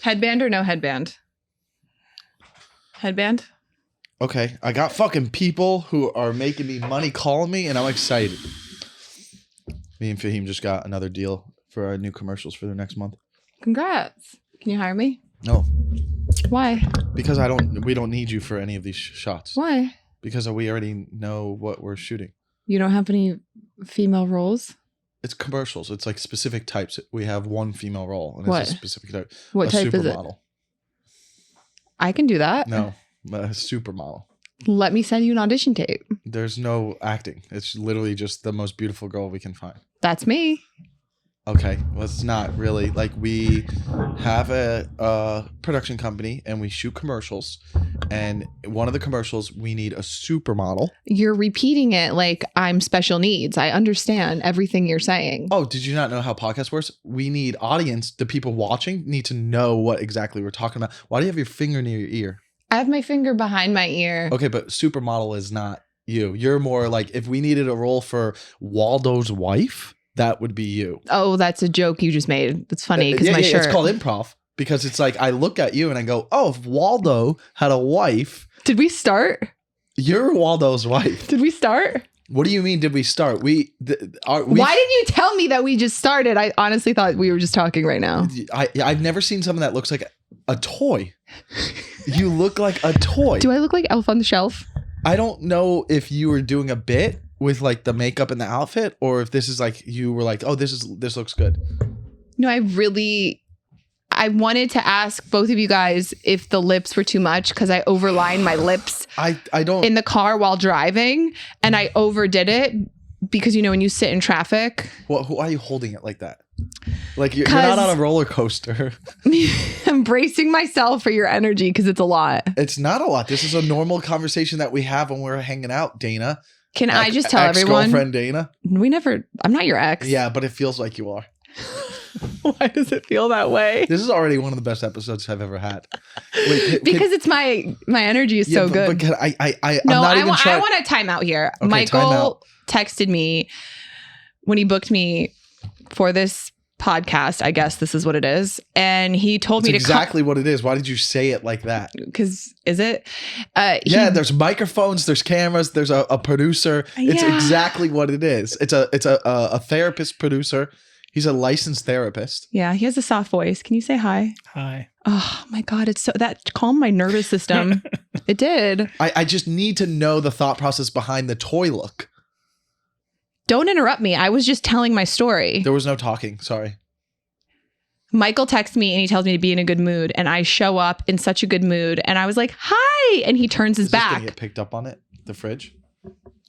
Headband or no headband? Headband? Okay, I got fucking people who are making me money calling me, and I'm excited. Me and Fahim just got another deal for our new commercials for the next month. Congrats. Can you hire me? No. Why? Because we don't need you for any of these shots. Why? Because we already know what we're shooting. You don't have any female roles? It's commercials. It's like specific types. We have one female role, and What? it's a specific type. What type is it? Supermodel. I can do that. No, a supermodel. Let me send you an audition tape. There's no acting. It's literally just the most beautiful girl we can find. That's me. Okay, well, it's not really. Like, we have a production company and we shoot commercials, and one of the commercials we need a supermodel. You're repeating it like I'm special needs. I understand everything you're saying. Oh, did you not know how podcast works? We need audience. The people watching need to know what exactly we're talking about. Why do you have your finger near your ear? I have my finger behind my ear. Okay, but supermodel is not you. You're more like, if we needed a role for Waldo's wife, that would be you. Oh, that's a joke you just made. That's funny because my shirt. It's called improv because it's like I look at you and I go, oh, if Waldo had a wife. Did we start? You're Waldo's wife. Did we start? What do you mean, did we start? Why didn't you tell me that we just started? I honestly thought we were just talking right now. I've never seen someone that looks like a toy. You look like a toy. Do I look like Elf on the Shelf? I don't know if you were doing a bit with like the makeup and the outfit, or if this is like you were like, oh, this looks good. No, I wanted to ask both of you guys if the lips were too much because I overlined my lips. I don't in the car while driving, and I overdid it because when you sit in traffic. Why are you holding it like that? Like you're not on a roller coaster. I'm bracing myself for your energy because it's a lot. It's not a lot. This is a normal conversation that we have when we're hanging out, Dana. Can I just tell everyone? Ex-girlfriend Dana. I'm not your ex. Yeah, but it feels like you are. Why does it feel that way? This is already one of the best episodes I've ever had. Wait, because it's my energy is so good. But I want a timeout here. Okay, Michael texted me when he booked me for this podcast. I guess this is what it is, and he told me exactly what it is. Why did you say it like that? Because is it? There's microphones, there's cameras, there's a producer. It's exactly what it is. It's a therapist producer. He's a licensed therapist. Yeah, he has a soft voice. Can you say hi? Hi. Oh my God, that calmed my nervous system. It did. I just need to know the thought process behind the toy look. Don't interrupt me. I was just telling my story. There was no talking. Sorry. Michael texts me and he tells me to be in a good mood, and I show up in such a good mood, and I was like, "Hi!" And he turns his back. Gonna get picked up on it. The fridge.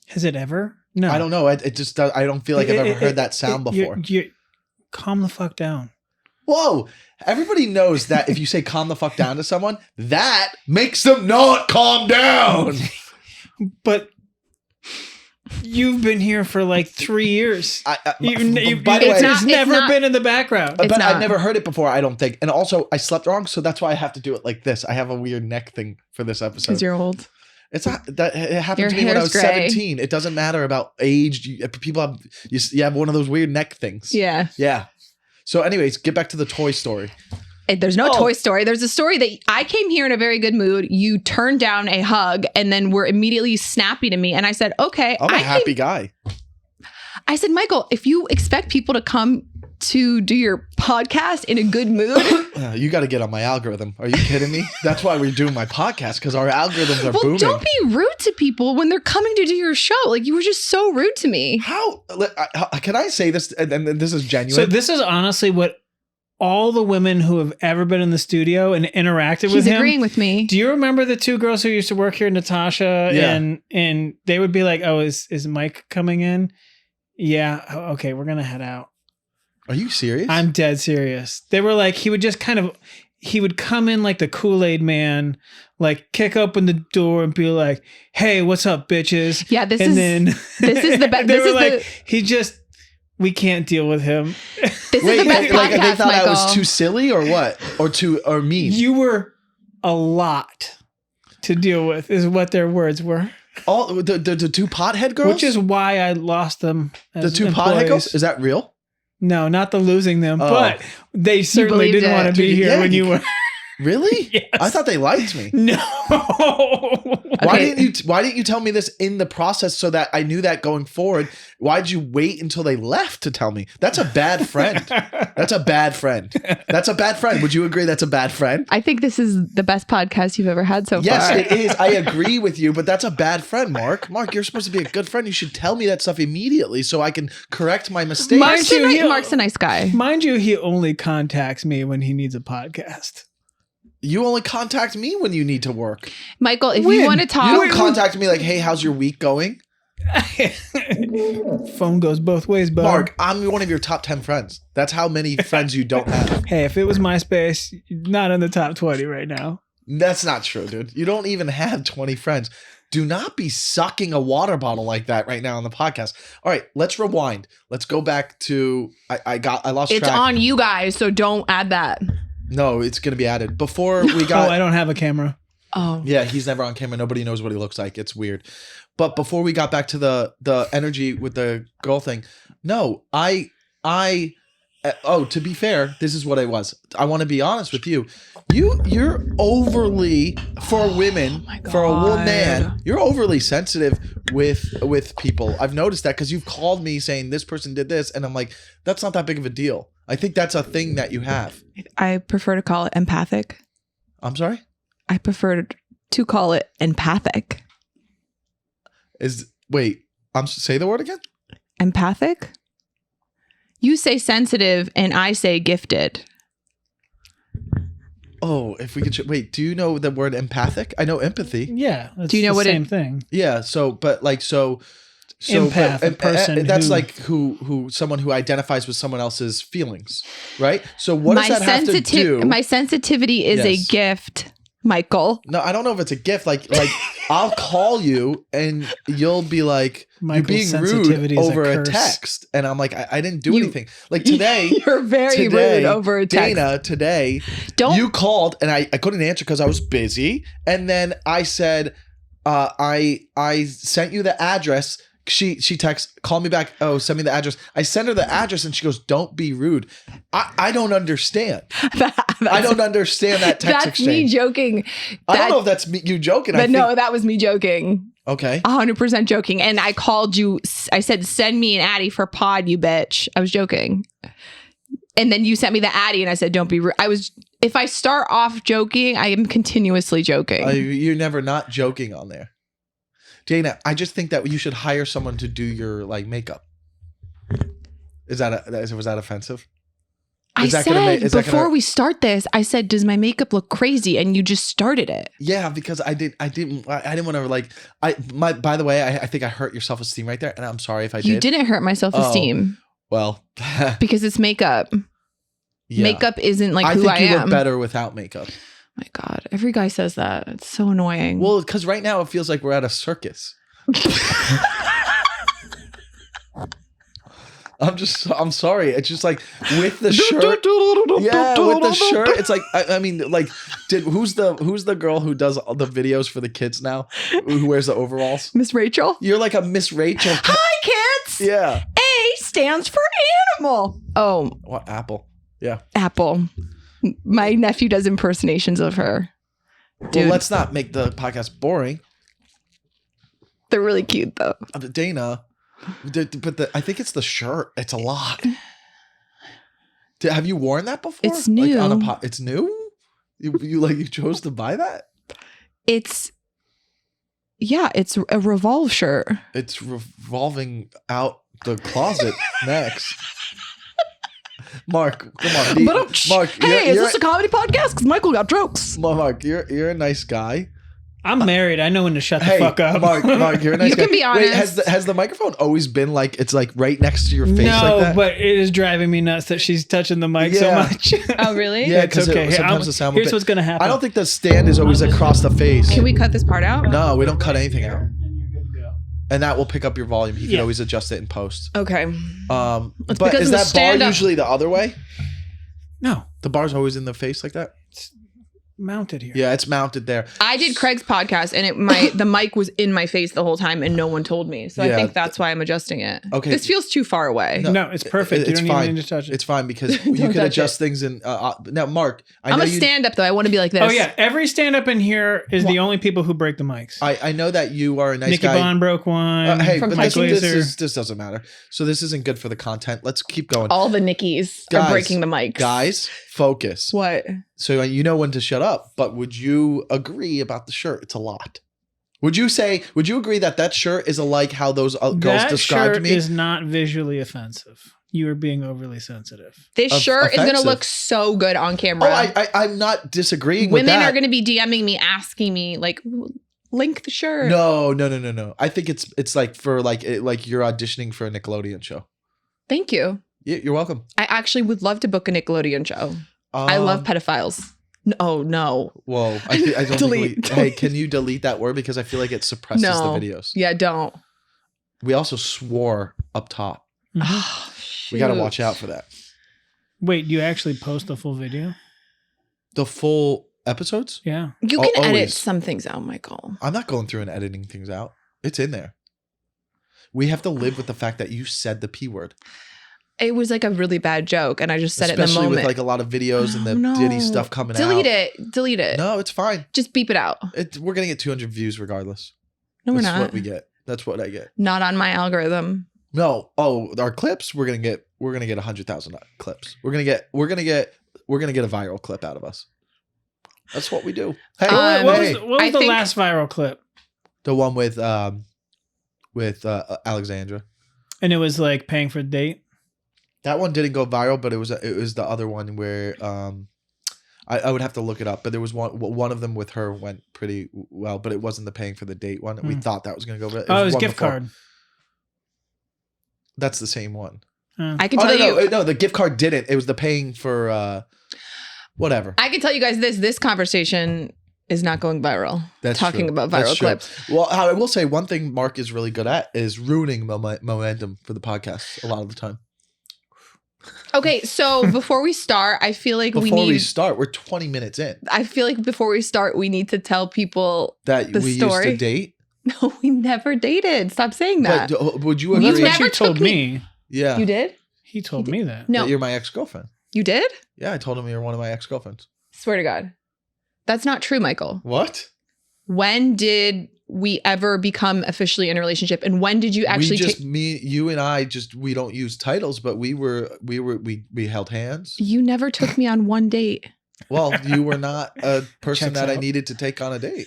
Has it ever? No. I don't know. It just. I don't feel like I've ever heard that sound before. Calm the fuck down. Whoa! Everybody knows that if you say "calm the fuck down" to someone, that makes them not calm down. But you've been here for like 3 years. It's never been in the background. But I've never heard it before, I don't think. And also, I slept wrong, so that's why I have to do it like this. I have a weird neck thing for this episode. Because you're old. It happened to me when I was 17. It doesn't matter about age. People have you have one of those weird neck things. Yeah. Yeah. So anyways, get back to the toy story. There's no toy story. There's a story that I came here in a very good mood. You turned down a hug and then were immediately snappy to me. And I said, okay. I'm a happy guy. I said, Michael, if you expect people to come to do your podcast in a good mood. You got to get on my algorithm. Are you kidding me? That's why we're doing my podcast, because our algorithms are booming. Don't be rude to people when they're coming to do your show. Like, you were just so rude to me. How can I say this? And this is genuine. So this is honestly what all the women who have ever been in the studio and interacted with him. He's agreeing with me. Do you remember the two girls who used to work here, Natasha? Yeah. And they would be like, oh, is Mike coming in? Yeah. Okay, we're going to head out. Are you serious? I'm dead serious. They were like, he would come in like the Kool-Aid man, like kick open the door and be like, hey, what's up, bitches? Yeah, this is the best. They were like, we can't deal with him. This is the best podcast, they thought Michael. I was too silly or what? Or mean? You were a lot to deal with is what their words were. All the two pothead girls? Which is why I lost them as the two employees. pothead girls? Is that real? No, not the losing them, but they certainly didn't want to be here when you were. Really? Yes. I thought they liked me. No. Why didn't you tell me this in the process so that I knew that going forward? Why'd you wait until they left to tell me? That's a bad friend. That's a bad friend. That's a bad friend. Would you agree that's a bad friend? I think this is the best podcast you've ever had so Yes, far. it is. I agree with you, but that's a bad friend, Mark. Mark, you're supposed to be a good friend. You should tell me that stuff immediately so I can correct my mistakes. Mark's a nice guy. Mind you, he only contacts me when he needs a podcast. You only contact me when you need to work. Michael, if When? you want to talk, You don't contact me like, hey, how's your week going? Phone goes both ways, bud. Mark, I'm one of your top 10 friends. That's how many friends you don't have. Hey, if it was MySpace, not in the top 20 right now. That's not true, dude. You don't even have 20 friends. Do not be sucking a water bottle like that right now on the podcast. All right, let's rewind. Let's go back to I lost it's track. on you guys, so don't add that. No, it's going to be added. Before we got I don't have a camera. Oh. Yeah, he's never on camera. Nobody knows what he looks like. It's weird. But before we got back to the energy with the girl thing, no, to be fair, this is what I was. I want to be honest with you. You're overly, for women, for a woman, you're overly sensitive with people. I've noticed that because you've called me saying this person did this, and I'm like, that's not that big of a deal. I think that's a thing that you have. I prefer to call it empathic. I'm sorry? I prefer to call it empathic. Say the word again? Empathic? You say sensitive and I say gifted. Oh, if we could wait, do you know the word empathic? I know empathy. Yeah. That's Do you know the what same thing? Yeah, Empath, a person that's who- like who someone who identifies with someone else's feelings, right? So what does that have to do? My sensitivity is a Yes. gift, Michael. No, I don't know if it's a gift. Like I'll call you and you'll be like, Michael's you're being sensitivity rude is a over a curse. text, and I'm like, I didn't do anything. Like today, You're very rude over a text. Dana, today, you called and I couldn't answer because I was busy, and then I said, I sent you the address. She texts, call me back. Oh, send me the address. I send her the address and she goes, don't be rude. I don't understand. I don't understand that text That's exchange. me joking. I don't know if that's you joking. But no, that was me joking. Okay. 100% joking. And I called you. I said, send me an Addy for pod, you bitch. I was joking. And then you sent me the Addy and I said, don't be rude. If I start off joking, I am continuously joking. You're never not joking on there. Dana, I just think that you should hire someone to do your makeup. Was that offensive? Before we start this, I said, does my makeup look crazy? And you just started it. Yeah, because I didn't want to by the way, I think I hurt your self-esteem right there. And I'm sorry if I did. You didn't hurt my self-esteem. Well, because it's makeup. Yeah. Makeup isn't like I who think I you am. look better without makeup. My God, every guy says that. It's so annoying. Well, because right now it feels like we're at a circus. I'm sorry. It's just like with the shirt. Yeah, with the shirt. It's like I mean, who's the girl who does all the videos for the kids now? Who wears the overalls? Miss Rachel. You're like a Miss Rachel. Hi, kids. Yeah. A stands for animal. Oh, What apple? Yeah. Apple. My nephew does impersonations of her. Dude, Well, let's not make the podcast boring. they're really cute though. Dana, but I think it's the shirt. It's a lot. Have you worn that before? It's new. It's new? You chose to buy that? It's a Revolve shirt. It's revolving out the closet next. Mark, come on. Mark, hey, is this a comedy podcast? Because Michael got jokes. Mark, you're a nice guy. I'm married. I know when to shut the fuck up. Mark, you're a nice guy. You can be honest. Wait, has the microphone always been it's right next to your face like No, that? but it is driving me nuts that she's touching the mic so Yeah. much. Oh, really? Yeah, It's because okay. sometimes the sound will Here's be- what's gonna happen. I don't think the stand is always across the face. Can we cut this part out? No, we don't cut anything out. And you're good to go. And that will pick up your volume. He can Yeah. always adjust it in post. Okay. But because is of the that bar stand-up. usually the other way? No. The bar's always in the face like that? mounted here. Yeah, it's mounted there. I did Craig's podcast and the mic was in my face the whole time and no one told me. So I think that's why I'm adjusting it. Okay. This feels too far away. No, it's perfect. It's you don't fine. even need to touch it. It's fine because you can adjust things in. Now, Mark, I'm a stand-up though. I want to be like this. Oh yeah, every stand-up in here is the only people who break the mics. I know that you are a nice Nikki guy. Bond broke one. Hey, From but Mike this doesn't matter. So this isn't good for the content. Let's keep going. All the Nickies are breaking the mics. Guys, focus. What? So you know when to shut up, but would you agree about the shirt? It's a lot. Would you agree that shirt is like how those girls described shirt me? Is not visually offensive. You are being overly sensitive. This shirt is going to look so good on camera. Oh, I'm not disagreeing with that. Women are going to be DMing me, asking me, like, link the shirt. No. I think it's like for like you're auditioning for a Nickelodeon show. Thank you. You're welcome. I actually would love to book a Nickelodeon show. I love pedophiles. Oh, no. Whoa. I don't delete. Hey, can you delete that word? Because I feel like it suppresses the videos. Yeah, don't. We also swore up top. Oh, we got to watch out for that. Wait, you actually post the full video? The full episodes? Yeah. You can edit some things out, Michael. I'm not going through and editing things out. It's in there. We have to live with the fact that you said the P word. It was like a really bad joke, and I just said it in the moment. Especially with like a lot of videos and the Diddy stuff coming out. Delete it. No, it's fine. Just beep it out. We're going to get 200 views regardless. No, we're not. That's what we get. That's what I get. Not on my algorithm. No. Oh, our clips, we're going to get 100,000 clips. We're going to get a viral clip out of us. That's what we do. Hey, what was the last viral clip? The one with Alexandra. And it was like paying for a date. That one didn't go viral, but it was the other one where I would have to look it up. But there was one of them with her went pretty well, but it wasn't the paying for the date one. We thought that was going to go. It was gift card. That's the same one. I can tell you. No, the gift card didn't. It was the paying for whatever. I can tell you guys this conversation is not going viral. That's talking true. about viral clips. Well, I will say one thing Mark is really good at is ruining momentum for the podcast a lot of the time. Okay, so before we start, I feel like we're 20 minutes in. I feel like before we start, we need to tell people that we used to date. No, we never dated. Stop saying that. But, would you agree? That's what you told me. Yeah. You did? He told me that. No. That you're my ex-girlfriend. You did? Yeah, I told him you're one of my ex-girlfriends. Swear to God. That's not true, Michael. What? When did we ever become officially in a relationship? And when did you actually you and I we don't use titles, but we held hands. You never took me on one date. Well, you were not a person that I needed to take on a date.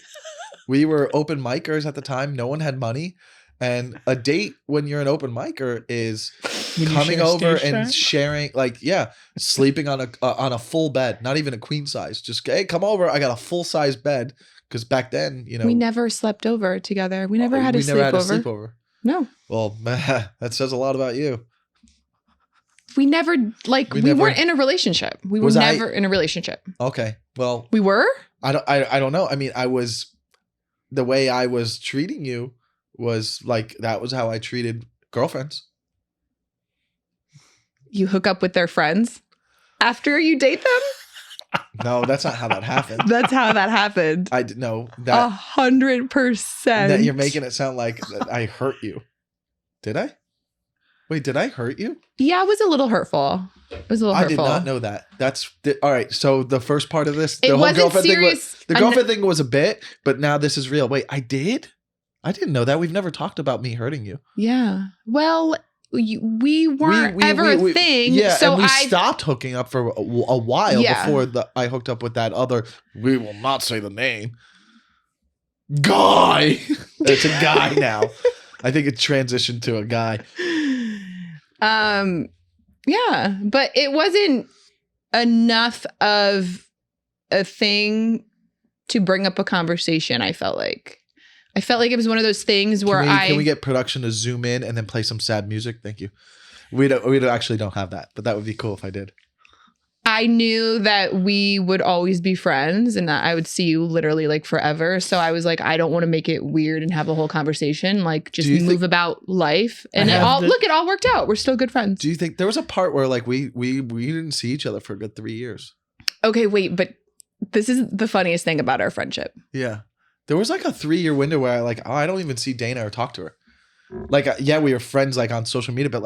We were open micers at the time. No one had money. And a date when you're an open micer is coming over and sharing, sleeping on a full bed, not even a queen size. Just, hey, come over. I got a full size bed. Because back then, we never slept over together. We never had a sleepover. No. Well, that says a lot about you. We never we weren't in a relationship. We were never in a relationship. Okay. Well, we were? I don't know. I mean, the way I was treating you was like, that was how I treated girlfriends. You hook up with their friends after you date them? No, that's not how that happened. That's how that happened. I didn't know that 100%. That you're making it sound like that I hurt you. Did I? Wait, did I hurt you? Yeah, it was a little hurtful. I did not know that. All right. So the first part of this, the whole girlfriend thing was a bit, but now this is real. Wait, I didn't know that. We've never talked about me hurting you. Yeah. Well, we weren't ever a thing. Yeah, so and we stopped hooking up for a while before I hooked up with that other, we will not say the name, guy. It's a guy now. I think it transitioned to a guy. Yeah, but it wasn't enough of a thing to bring up a conversation, I felt like. It was one of those things where can we get production to zoom in and then play some sad music? Thank you. We actually don't have that, but that would be cool if I did. I knew that we would always be friends and that I would see you literally like forever. So I was like, I don't want to make it weird and have a whole conversation. Like just move about life. And it all worked out. We're still good friends. Do you think there was a part where like we didn't see each other for a good 3 years? Okay, wait, but this is the funniest thing about our friendship. Yeah. There was like a 3-year window where I don't even see Dana or talk to her. Like, yeah, we were friends like on social media, but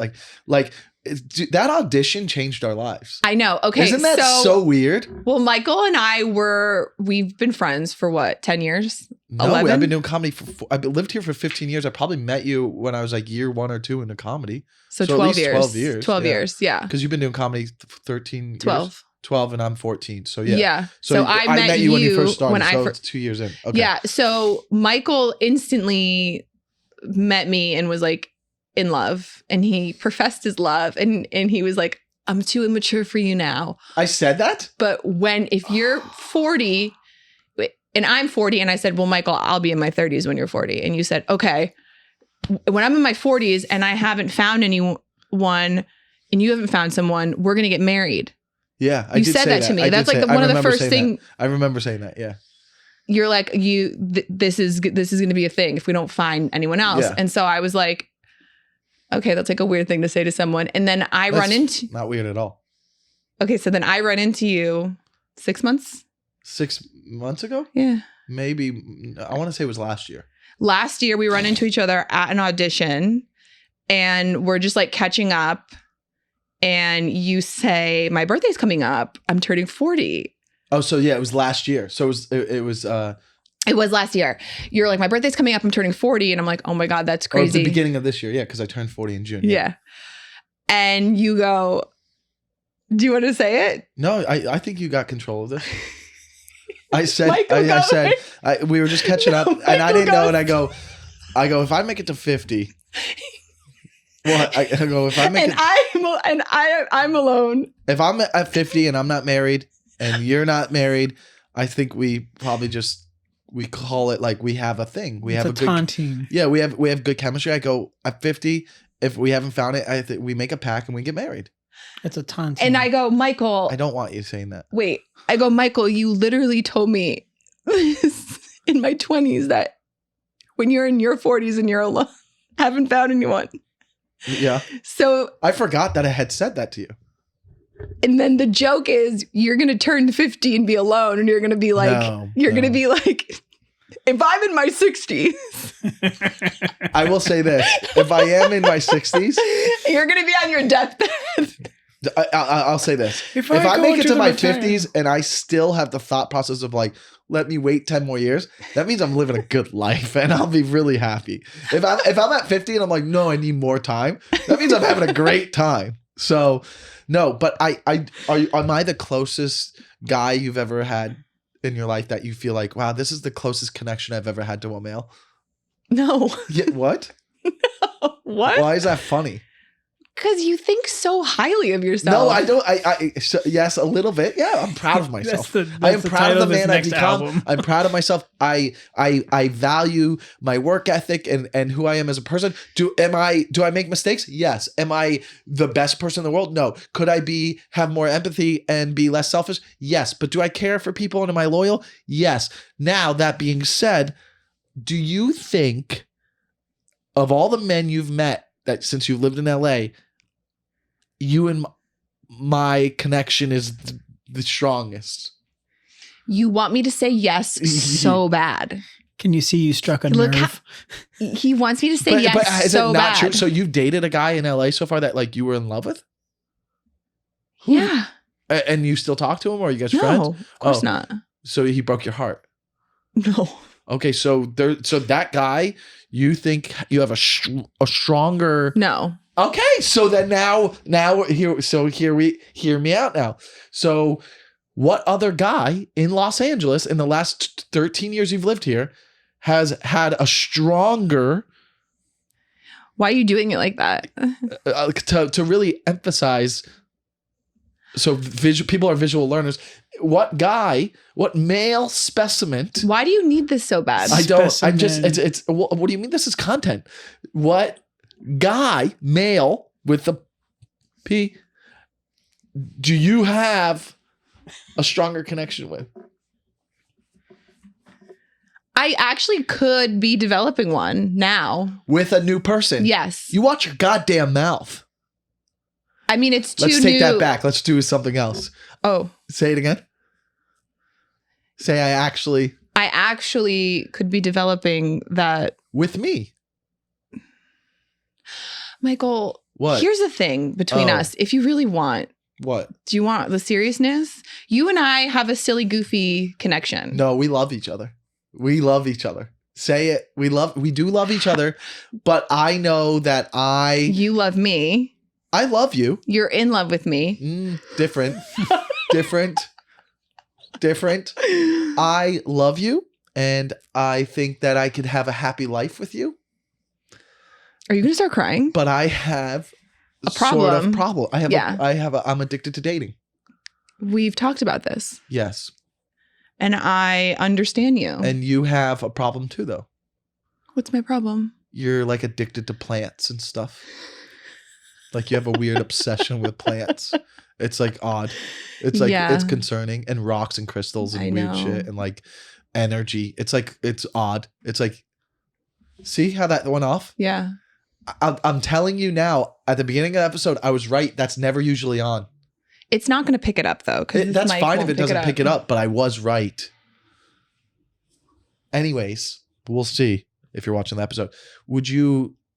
that audition changed our lives. I know. Okay. Isn't that so weird? Well, Michael and I we've been friends for what, 10 years? No, 11? I've been doing comedy I've lived here for 15 years. I probably met you when I was like year 1 or 2 into comedy. So 12 at least years. 12 years. 12 years. Yeah. Because you've been doing comedy 13 12. years. 12 and I'm 14. So yeah. Yeah. So I met you when you first started. When it's 2 years in. Okay. Yeah. So Michael instantly met me and was like in love, and he professed his love, and he was like, I'm too immature for you now. I said that? But if you're 40 and I'm 40, and I said, well, Michael, I'll be in my 30s when you're 40. And you said, okay, when I'm in my 40s and I haven't found anyone and you haven't found someone, we're going to get married. Yeah. You said that to me. That's like one of the first things. I remember saying that. Yeah. You're like, this is going to be a thing if we don't find anyone else. Yeah. And so I was like, okay, that's like a weird thing to say to someone. And then not weird at all. Okay. So then I run into you 6 months. 6 months ago? Yeah. Maybe. I want to say it was last year. Last year, we run into each other at an audition, and we're just like catching up. And you say, my birthday's coming up. I'm turning 40. Oh, so yeah, it was last year. So it was last year. You're like, my birthday's coming up. I'm turning 40. And I'm like, oh my God, that's crazy. Or the beginning of this year. Yeah, because I turned 40 in June. Yeah. And you go, do you want to say it? No, I think you got control of this. I said, we were just catching up, and I didn't know. And I go, if I make it to 50, well, I go, if I make I'm alone. If I'm at 50 and I'm not married and you're not married, I think we probably we call it like we have a thing. We have a good tontine. Yeah, we have good chemistry. I go, at 50, if we haven't found it, I think we make a pact and we get married. It's a tontine. And I go, Michael. I don't want you saying that. Wait. I go, Michael, you literally told me in my 20s that when you're in your 40s and you're alone, haven't found anyone. Yeah. So I forgot that I had said that to you. And then the joke is you're going to turn 50 and be alone, and you're going to be like, going to be like, if I'm in my 60s. I will say this. If I am in my 60s. You're going to be on your deathbed. I'll say this. If I make it to my 50s and I still have the thought process of like, let me wait 10 more years, that means I'm living a good life and I'll be really happy. If I'm at 50 and I'm like, no, I need more time, that means I'm having a great time. So no, but am I the closest guy you've ever had in your life that you feel like, wow, this is the closest connection I've ever had to a male? No. Yeah, what? No. What? Why is that funny? Because you think so highly of yourself. No, I don't. Yes, a little bit. Yeah, I'm proud of myself. I am proud of the man I've become. I'm proud of myself. I value my work ethic and who I am as a person. Do I make mistakes? Yes. Am I the best person in the world? No. Could I have more empathy and be less selfish? Yes. But do I care for people and am I loyal? Yes. Now, that being said, do you think of all the men you've met that since you've lived in LA, you and my connection is the strongest? You want me to say yes so bad. Can you see you struck a nerve? He wants me to say yes but is so it not bad. True? So you've dated a guy in LA so far that like you were in love with? Yeah. And you still talk to him, or are you guys no, friends? Of course not. So he broke your heart. No. Okay, so that guy, you think you have a stronger? No. Okay, so then now here. So hear me out now. So what other guy in Los Angeles in the last 13 years you've lived here has had a stronger? Why are you doing it like that? To really emphasize. So people are visual learners. What male specimen? Why do you need this so bad? I don't. Specimen. I'm just. It's. What do you mean? This is content. What guy, male with the P, do you have a stronger connection with? I actually could be developing one now with a new person. Yes. You watch your goddamn mouth. I mean, it's too new. Let's take that back. Let's do something else. Oh. Say it again. Say I actually could be developing that. with me. Michael, What? Here's the thing between us. If you really want. What? Do you want the seriousness? You and I have a silly, goofy connection. No, we love each other. We love each other. Say it. We do love each other, but I know that You love me. I love you. You're in love with me. Different. Different. I love you, and I think that I could have a happy life with you. Are you going to start crying? But I have a problem. Sort of problem. I'm addicted to dating. We've talked about this. Yes. And I understand you. And you have a problem too, though. What's my problem? You're like addicted to plants and stuff. Like you have a weird obsession with plants. It's like odd. It's like it's concerning, and rocks and crystals and weird shit and like energy. It's like it's odd. It's like, see how that went off? Yeah. I'm telling you now. At the beginning of the episode, I was right. That's never usually on. It's not going to pick it up though. That's fine if it doesn't pick it up, but I was right. Anyways, we'll see if you're watching the episode.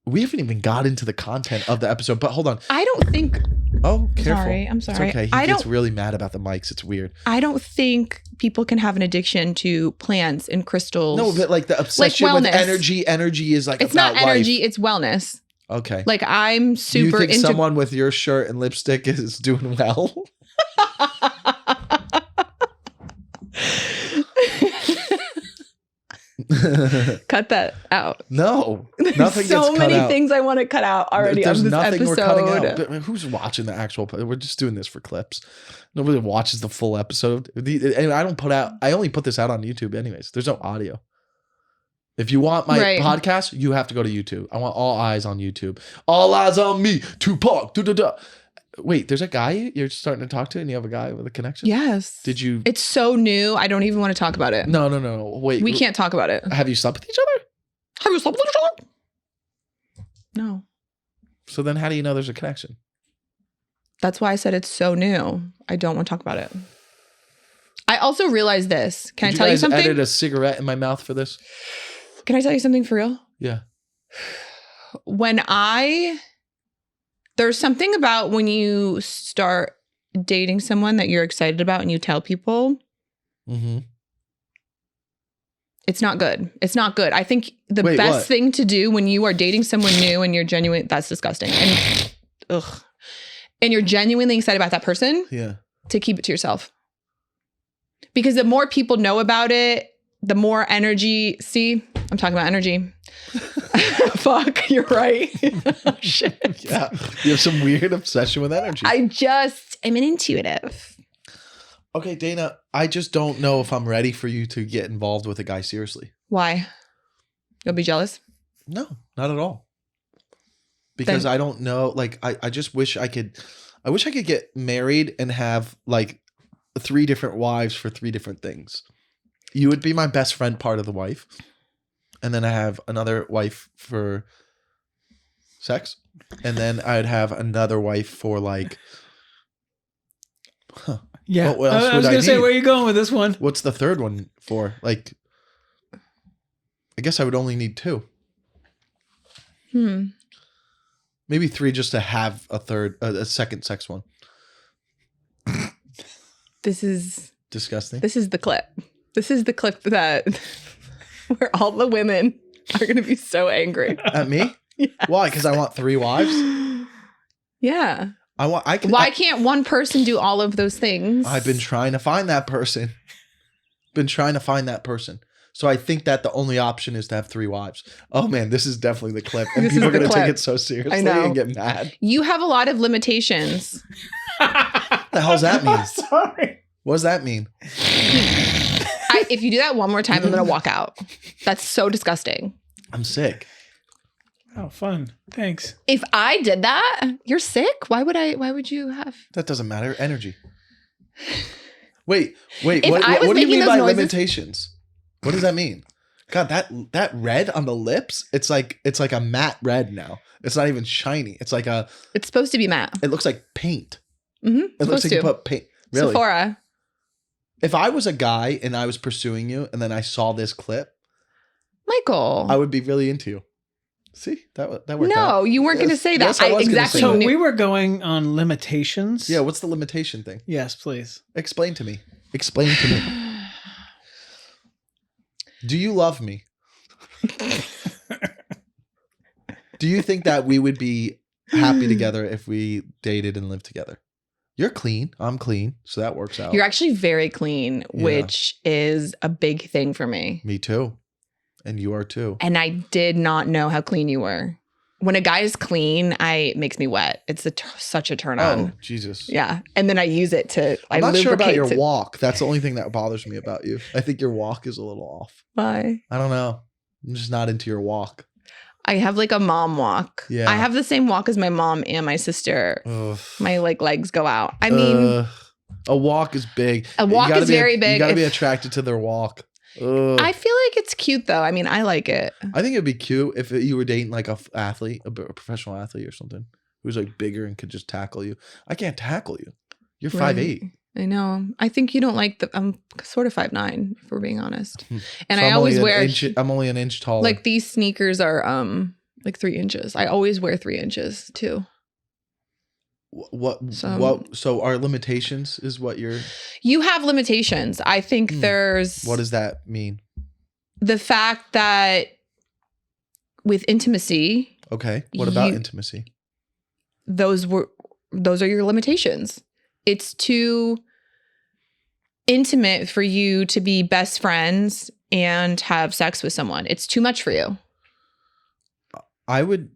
We haven't even got into the content of the episode, but hold on. I don't think. Oh, careful. I'm sorry. It's okay. He gets really mad about the mics. It's weird. I don't think people can have an addiction to plants and crystals. No, but like the obsession with energy. Energy is like it's not energy. It's wellness. Okay. Like I'm super You think someone with your shirt and lipstick is doing well? Cut that out. No, nothing gets cut out. So many things I want to cut out already on this episode. We're cutting out. But who's watching the actual? We're just doing this for clips. Nobody watches the full episode. I only put this out on YouTube anyways. There's no audio. If you want my podcast, you have to go to YouTube. I want all eyes on YouTube. All eyes on me. Tupac. Wait, there's a guy you're starting to talk to, and you have a guy with a connection? Yes. Did you? It's so new. I don't even want to talk about it. No. Wait. We can't talk about it. Have you slept with each other? Have you slept with each other? No. So then how do you know there's a connection? That's why I said it's so new. I don't want to talk about it. I also realized this. Can I tell you something? Did you guys edit a cigarette in my mouth for this? Can I tell you something for real? Yeah. There's something about when you start dating someone that you're excited about and you tell people. Mm-hmm. It's not good. It's not good. I think the best thing to do when you are dating someone new and you're genuine, that's disgusting. And you're genuinely excited about that person. Yeah. To keep it to yourself. Because the more people know about it, the more energy. See, I'm talking about energy. Fuck, you're right. Shit. Yeah. You have some weird obsession with energy. I'm an intuitive. Okay, Dana, I just don't know if I'm ready for you to get involved with a guy seriously. Why? You'll be jealous? No, not at all. Because I don't know. Like, I just wish I could get married and have like 3 different wives for 3 different things. You would be my best friend part of the wife. And then I have another wife for sex. And then I'd have another wife for like... Yeah. What else I was going to say, where are you going with this one? What's the third one for? Like, I guess I would only need 2. Maybe 3 just to have a second sex one. This is... disgusting. This is the clip. This is the clip that where all the women are going to be so angry. At me? Yes. Why? Because I want 3 wives? Yeah. Why can't one person do all of those things? I've been trying to find that person. So I think that the only option is to have 3 wives. Oh man, this is definitely the clip. And people are going to take it so seriously and get mad. You have a lot of limitations. What the hell's that mean? Sorry. What does that mean? If you do that one more time, I'm going to walk out. That's so disgusting. I'm sick. Oh, fun. Thanks. If I did that, you're sick? Why would you have? That doesn't matter. Energy. Wait. What do you mean by limitations? What does that mean? God, that red on the lips, it's like a matte red now. It's not even shiny. It's supposed to be matte. It looks like paint. Mm-hmm. It looks like you put paint. Really? Sephora. If I was a guy and I was pursuing you and then I saw this clip, Michael, I would be really into you. See, that worked out. No, you weren't going to say that. Yes, I was exactly. So we were going on limitations. Yeah, what's the limitation thing? Yes, please. Explain to me. Do you love me? Do you think that we would be happy together if we dated and lived together? You're clean. I'm clean. So that works out. You're actually very clean, which is a big thing for me. Me too. And you are too. And I did not know how clean you were. When a guy is clean, it makes me wet. It's such a turn on. Oh, Jesus. Yeah. And then I use it to I'm not sure about your walk. That's the only thing that bothers me about you. I think your walk is a little off. Why? I don't know. I'm just not into your walk. I have like a mom walk. Yeah. I have the same walk as my mom and my sister. Ugh. My legs go out. I mean, a walk is big. A walk is very big. You got to be attracted to their walk. Ugh. I feel like it's cute though. I mean, I like it. I think it'd be cute if you were dating like a professional athlete or something who's like bigger and could just tackle you. I can't tackle you. You're 5'8". I know. I think you don't like I'm sort of 5'9", if we're being honest. And so I always wear. I'm only an inch taller. Like these sneakers are like 3 inches. I always wear 3 inches too. So our limitations is what you have limitations. I think there's what does that mean? The fact that with intimacy. Okay. What about intimacy? Those are your limitations. It's too intimate for you to be best friends and have sex with someone. It's too much for you. I would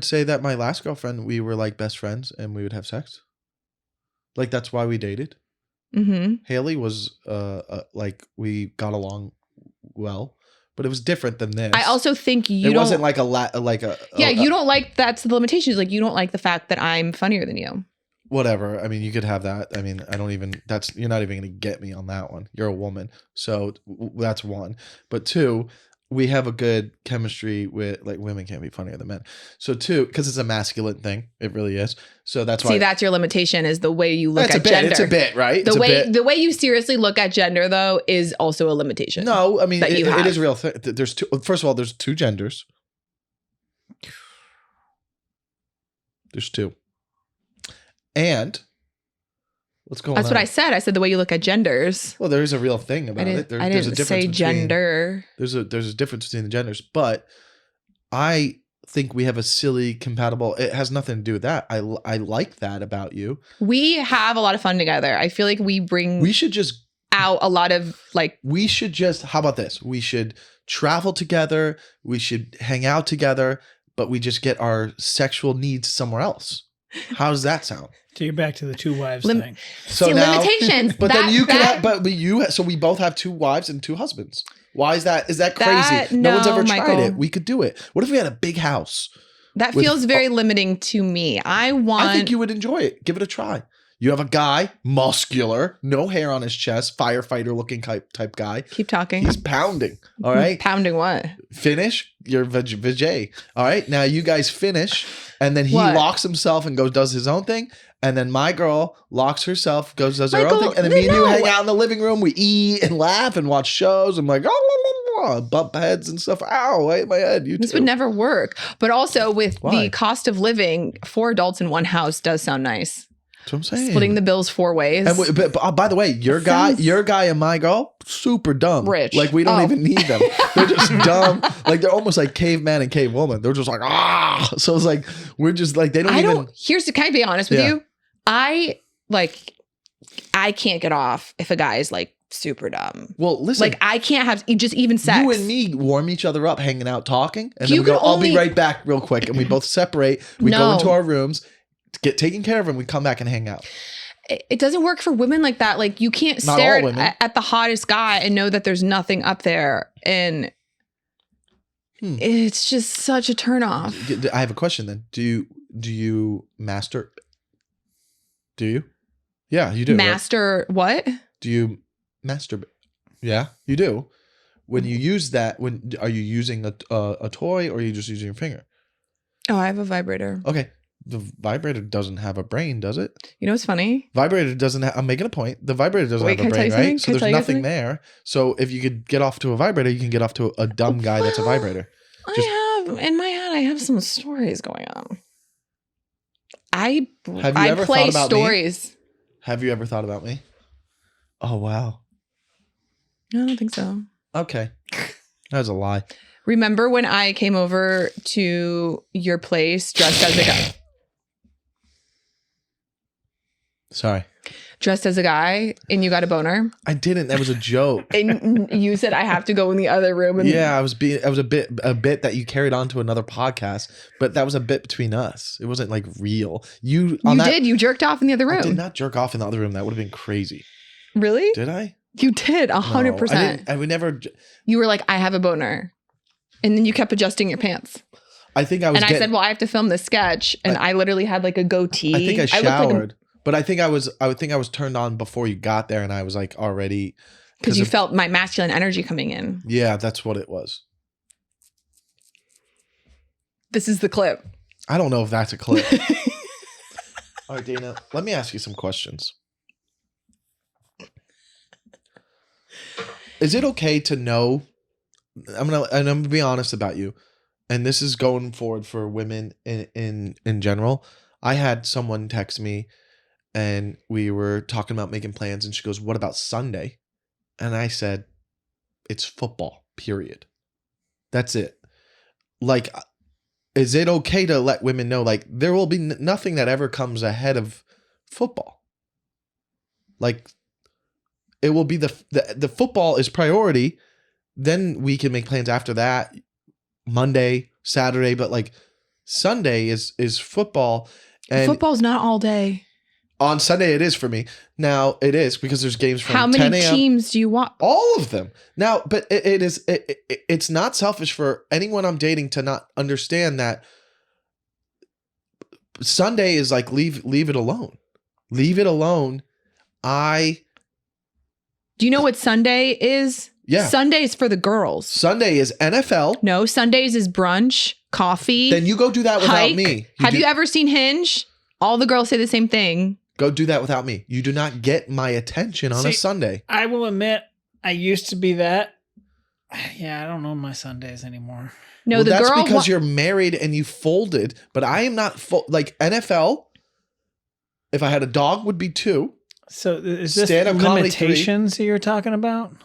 say that my last girlfriend, we were like best friends and we would have sex. Like that's why we dated. Mm-hmm. Haley was like we got along well, but it was different than this. I also think it wasn't like you don't like that's the limitations. Like you don't like the fact that I'm funnier than you. Whatever. I mean, you could have that. I mean, you're not even going to get me on that one. You're a woman. So that's one. But two, we have a good chemistry with like women can't be funnier than men. So two, because it's a masculine thing. It really is. So that's why. See, that's your limitation is the way you look at gender. It's a bit, right? The way you seriously look at gender though is also a limitation. No, I mean, it is real. There's two. First of all, there's two genders. There's two. And what's going on? That's what I said. I said the way you look at genders. Well, there is a real thing about it. I didn't say gender. There's a difference between the genders, but I think we have a silly compatible. It has nothing to do with that. I like that about you. We have a lot of fun together. I feel like we should just out a lot of like. We should just. How about this? We should travel together. We should hang out together, but we just get our sexual needs somewhere else. How does that sound? So you're back to the two wives thing. So see, now, limitations. But then you can so we both have two wives and two husbands. Why is that? Is that crazy? No one's ever tried it. We could do it. What if we had a big house? That feels very limiting to me. I think you would enjoy it. Give it a try. You have a guy, muscular, no hair on his chest, firefighter looking type guy. Keep talking. He's pounding. All right. Pounding what? Finish your vajay. All right. Now you guys finish, and then he locks himself and does his own thing. And then my girl locks herself, does her own thing. And then me and you hang out in the living room. We eat and laugh and watch shows. I'm like, bump heads and stuff. Ow, I hit my head. This would never work. But also with the cost of living, 4 adults in one house does sound nice. That's what I'm saying. Splitting the bills 4 ways. And but by the way, your guy and my girl, super dumb. Rich. Like we don't even need them. They're just dumb. Like they're almost like caveman and cavewoman. They're just like, So it's like, we're just like, they don't even. Can I be honest with you? I can't get off if a guy is like super dumb. Well, listen. Like I can't have just even sex. You and me warm each other up, hanging out, talking. And then we go, I'll be right back real quick. And we both separate. We go into our rooms. Get taken care of and we come back and hang out. It doesn't work for women like that. Like you can't stare at the hottest guy and know that there's nothing up there. And it's just such a turnoff. I have a question then. Do you master? Do you? Yeah, you do. Master right? What? Do you masturbate? Yeah, you do. When you use that, are you using a toy or are you just using your finger? Oh, I have a vibrator. Okay. The vibrator doesn't have a brain, does it? You know what's funny? Vibrator doesn't have, I'm making a point. The vibrator doesn't have a brain, right? So there's nothing there. So if you could get off to a vibrator, you can get off to a dumb guy that's a vibrator. In my head, I have some stories going on. Have you ever play thought about stories. Me? Have you ever thought about me? Oh, wow. I don't think so. Okay. That was a lie. Remember when I came over to your place dressed as a guy? Sorry. Dressed as a guy and you got a boner? I didn't. That was a joke. And you said I have to go in the other room. And yeah, I was a bit that you carried on to another podcast, but that was a bit between us. It wasn't like real. You jerked off in the other room. I did not jerk off in the other room. That would have been crazy. Really? Did I? You did 100%. I would never. You were like, I have a boner. And then you kept adjusting your pants. I think I was. And I said, well, I have to film this sketch. And I literally had like a goatee. I think I showered. But I think I was turned on before you got there, and I was like already because you felt my masculine energy coming in. Yeah, that's what it was. This is the clip. I don't know if that's a clip. All right, Dana, let me ask you some questions. Is it okay to know? I'm gonna be honest about you, and this is going forward for women in general. I had someone text me. And we were talking about making plans. And she goes, what about Sunday? And I said, it's football, period. That's it. Like, is it okay to let women know, like, there will be nothing that ever comes ahead of football? Like, it will be the football is priority. Then we can make plans after that. Monday, Saturday. But, like, Sunday is football. And football's not all day. On Sunday, it is for me. Now, it is because there's games from 10 a.m. How many teams do you want? All of them. Now, but it's not selfish for anyone I'm dating to not understand that Sunday is like, leave it alone. Leave it alone. Do you know what Sunday is? Yeah. Sunday is for the girls. Sunday is NFL. No, Sundays is brunch, coffee. Then you go do that without me. Have you ever seen Hinge? All the girls say the same thing. Go do that without me. You do not get my attention on a Sunday. I will admit, I used to be that. Yeah, I don't know my Sundays anymore. No, well, that's because you're married and you folded. But I am not like NFL. If I had a dog, would be 2. So is this limitations that you're talking about?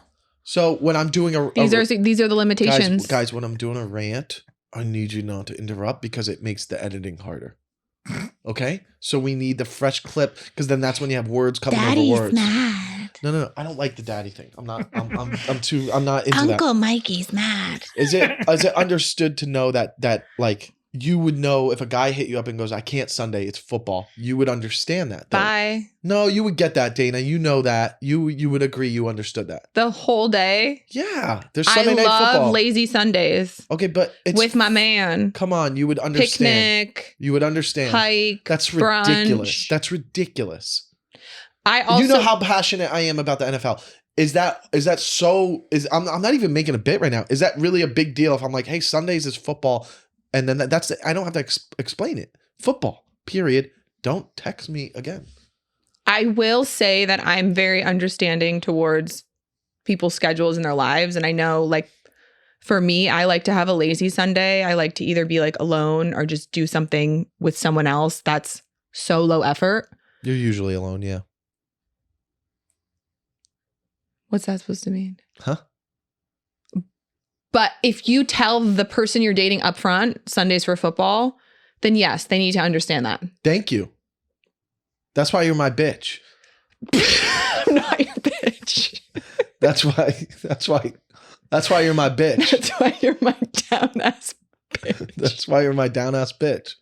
So when I'm doing these are the limitations, guys. When I'm doing a rant, I need you not to interrupt because it makes the editing harder. Okay, so we need the fresh clip because then that's when you have words coming over words. Mad. No, I don't like the daddy thing. I'm not into Uncle that. Mikey's mad. Is it understood to know that like you would know if a guy hit you up and goes, I can't Sunday, it's football. You would understand that. Bye. No, you would get that, Dana. You know that. You would agree you understood that. The whole day? Yeah. There's Sunday night football. I love lazy Sundays. Okay, but it's with my man. Come on, you would understand. Picnic. You would understand. Hike. That's ridiculous. Brunch. That's ridiculous. You know how passionate I am about the NFL. I'm not even making a bit right now. Is that really a big deal if I'm like, hey, Sundays is football? And then I don't have to explain it. Football, period. Don't text me again. I will say that I'm very understanding towards people's schedules in their lives. And I know, like, for me, I like to have a lazy Sunday. I like to either be like alone or just do something with someone else that's so low effort. You're usually alone, yeah. What's that supposed to mean? Huh? But if you tell the person you're dating up front, Sundays for football, then yes, they need to understand that. Thank you. That's why you're my bitch. I'm not your bitch. That's why you're my bitch. That's why you're my down ass bitch. That's why you're my down ass bitch.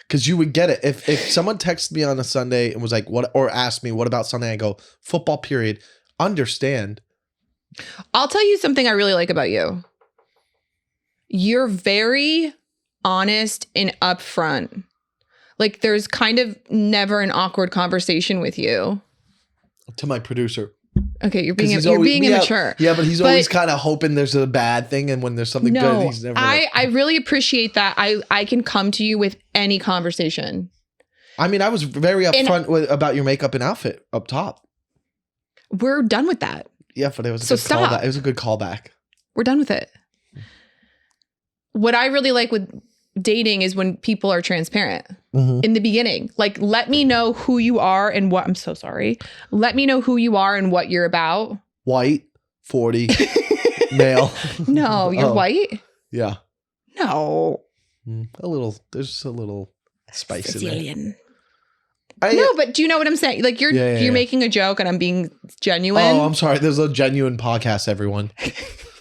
Because you would get it. If someone texted me on a Sunday and was like, what, or asked me, what about Sunday? I go, football, period. Understand. I'll tell you something I really like about you. You're very honest and upfront. Like, there's kind of never an awkward conversation with you. To my producer. Okay, you're being 'Cause he's being immature. Yeah, but he's always kind of hoping there's a bad thing, and when there's something good, he's never. I really appreciate that. I can come to you with any conversation. I mean, I was very upfront about your makeup and outfit up top. We're done with that. Yeah, but it was a good callback. It was a good callback. We're done with it. What I really like with dating is when people are transparent in the beginning. Like, let me know who you are and what. I'm so sorry. Let me know who you are and what you're about. White, 40, male. No, you're white. Yeah. No. A little. There's a little spice Sicilian. in there. No, but do you know what I'm saying? Like you're making a joke and I'm being genuine. Oh, I'm sorry. There's a genuine podcast, everyone.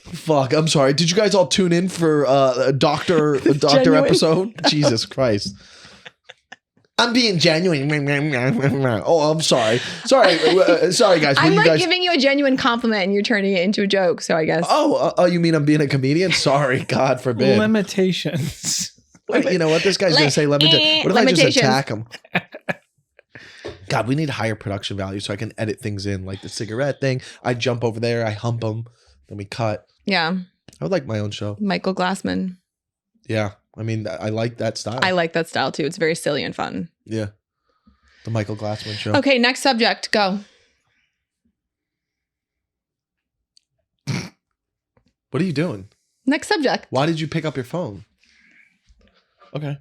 Fuck, I'm sorry. Did you guys all tune in for a doctor episode? Jesus Christ. I'm being genuine. Oh, I'm sorry. Sorry, guys. I'm like giving you a genuine compliment and you're turning it into a joke. So I guess. Oh, you mean I'm being a comedian? Sorry, God forbid. Limitations. You know what? This guy's going to say limitations. What if I just attack him? God, we need higher production value so I can edit things in, like the cigarette thing. I jump over there, I hump them, then we cut. Yeah. I would like my own show. Michael Glassman. Yeah. I mean, I like that style. I like that style too. It's very silly and fun. Yeah. The Michael Glassman show. Okay, next subject. Go. What are you doing? Next subject. Why did you pick up your phone? Okay.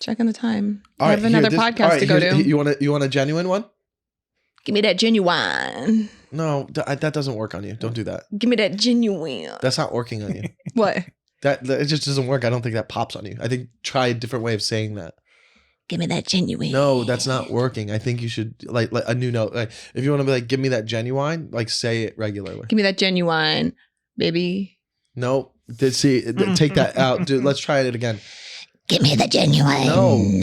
Checking the time. I have another podcast to go to. You want a genuine one? Give me that genuine. No, that doesn't work on you. Don't do that. Give me that genuine. That's not working on you. What? That it just doesn't work. I don't think that pops on you. I think try a different way of saying that. Give me that genuine. No, that's not working. I think you should like a new note. Like if you want to be like, give me that genuine, like say it regularly. Give me that genuine, baby. No, take that out, dude. Let's try it again. Give me the genuine.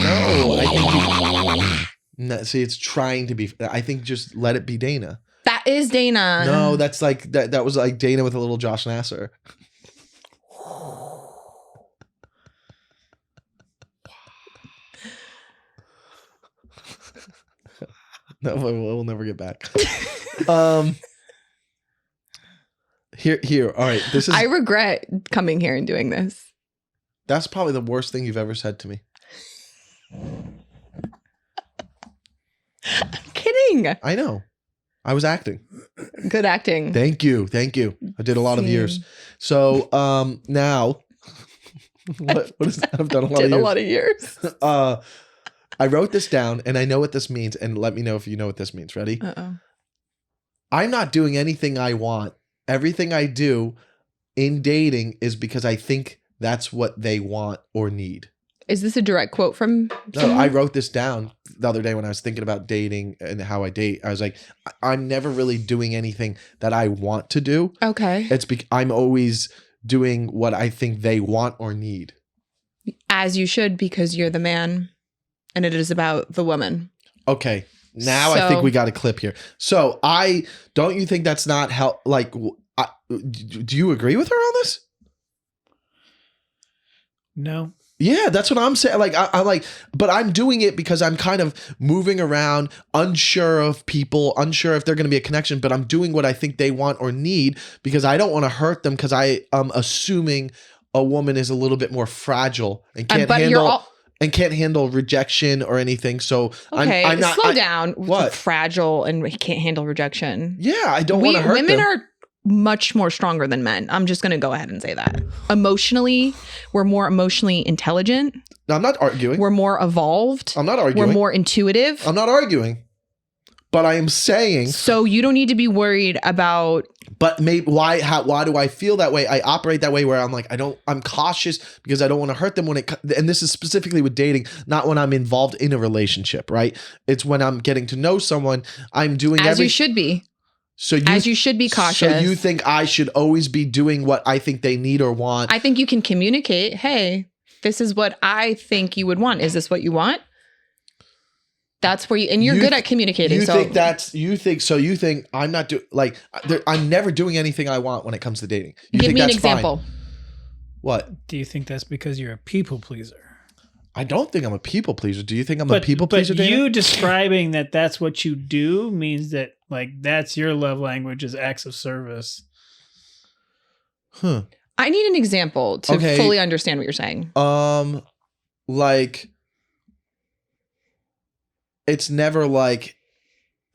No. See, it's trying to be. I think just let it be Dana. That is Dana. No, that's like that was like Dana with a little Josh Nasser. No, we'll never get back. Here. All right. This is. I regret coming here and doing this. That's probably the worst thing you've ever said to me. I'm kidding. I know. I was acting. Good acting. Thank you. I did a lot of years. So now, what is that? I've done a lot of years. I wrote this down and I know what this means. And let me know if you know what this means. Ready? I'm not doing anything I want. Everything I do in dating is because I think that's what they want or need. Is this a direct quote from someone? No, I wrote this down the other day when I was thinking about dating and how I date. I was like, I'm never really doing anything that I want to do. Okay. I'm always doing what I think they want or need. As you should, because you're the man and it is about the woman. Okay. Now I think we got a clip here. So don't you think that's not how, like, do you agree with her on this? No. Yeah, that's what I'm saying. Like, I'm like, but I'm doing it because I'm kind of moving around, unsure of people, unsure if they're going to be a connection, but I'm doing what I think they want or need because I don't want to hurt them because I am assuming a woman is a little bit more fragile and can't handle rejection or anything. So okay, I'm not. Slow down. What? Fragile and can't handle rejection. Yeah, I don't want to hurt them. Women are much more stronger than men. I'm just going to go ahead and say that. Emotionally, we're more emotionally intelligent. No, I'm not arguing. We're more evolved. I'm not arguing. We're more intuitive. I'm not arguing. But I am saying. So you don't need to be worried about. But maybe why do I feel that way? I operate that way where I'm like, I'm cautious because I don't want to hurt them and this is specifically with dating, not when I'm involved in a relationship, right? It's when I'm getting to know someone, I'm doing as you should be. You should be cautious. So you think I should always be doing what I think they need or want? I think you can communicate, hey, this is what I think you would want. Is this what you want? That's where you're good at communicating. You think I'm not I'm never doing anything I want when it comes to dating. Give me an example. Fine. What? Do you think that's because you're a people pleaser? I don't think I'm a people pleaser. Do you think I'm a people pleaser? But you describing that's what you do means that Like that's your love language is acts of service. Huh. I need an example to fully understand what you're saying. Like it's never like,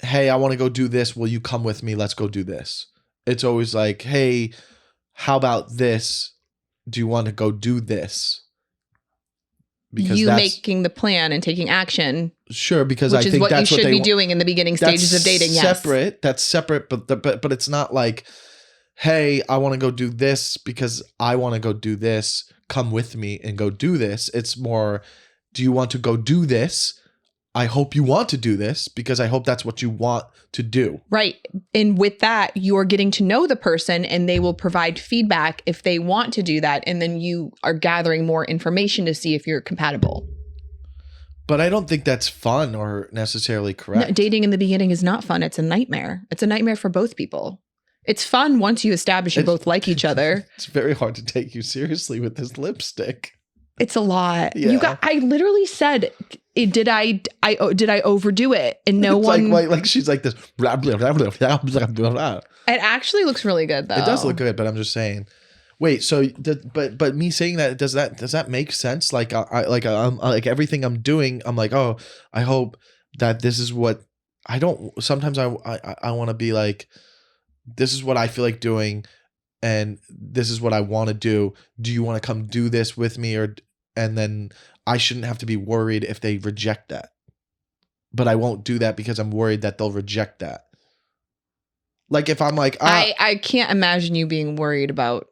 hey, I want to go do this. Will you come with me? Let's go do this. It's always like, hey, how about this? Do you want to go do this? Because you making the plan and taking action. Sure, because which I think what that's you should what they be doing in the beginning stages of dating. Separate. Yes, that's separate. But it's not like, hey, I want to go do this because I want to go do this. Come with me and go do this. It's more, do you want to go do this? I hope you want to do this because I hope that's what you want to do. Right. And with that, you're getting to know the person and they will provide feedback if they want to do that. And then you are gathering more information to see if you're compatible. But I don't think that's fun or necessarily correct. No, dating in the beginning is not fun. It's a nightmare. It's a nightmare for both people. It's fun once you establish you both like each other. It's very hard to take you seriously with this lipstick. It's a lot. Yeah. I literally said, did I overdo it? And no it's one like she's like this. Blah, blah, blah, blah, blah, blah, blah. It actually looks really good though. It does look good, but I'm just saying. Wait, so but me saying that does that make sense? Like like everything I'm doing, I'm like, oh, I hope that this is what I don't. Sometimes I want to be like, this is what I feel like doing, and this is what I want to do. Do you want to come do this with me, and then I shouldn't have to be worried if they reject that. But I won't do that because I'm worried that they'll reject that. Like if I'm like, I can't imagine you being worried about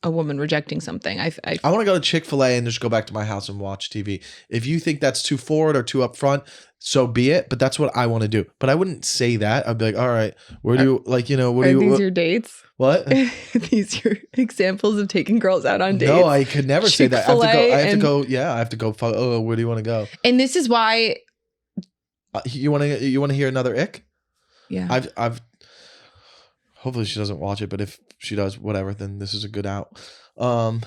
a woman rejecting something. I want to go to Chick-fil-A and just go back to my house and watch TV. If you think that's too forward or too upfront, so be it. But that's what I want to do. But I wouldn't say that. I'd be like, all right, where do you like, what do you? Are these your dates? What? These your examples of taking girls out on dates? No, I could never say that. I have to go. Yeah, I have to go. Oh, where do you want to go? And this is why. You want to hear another ick? Yeah. I've. Hopefully she doesn't watch it, but if she does, whatever, then this is a good out. Oh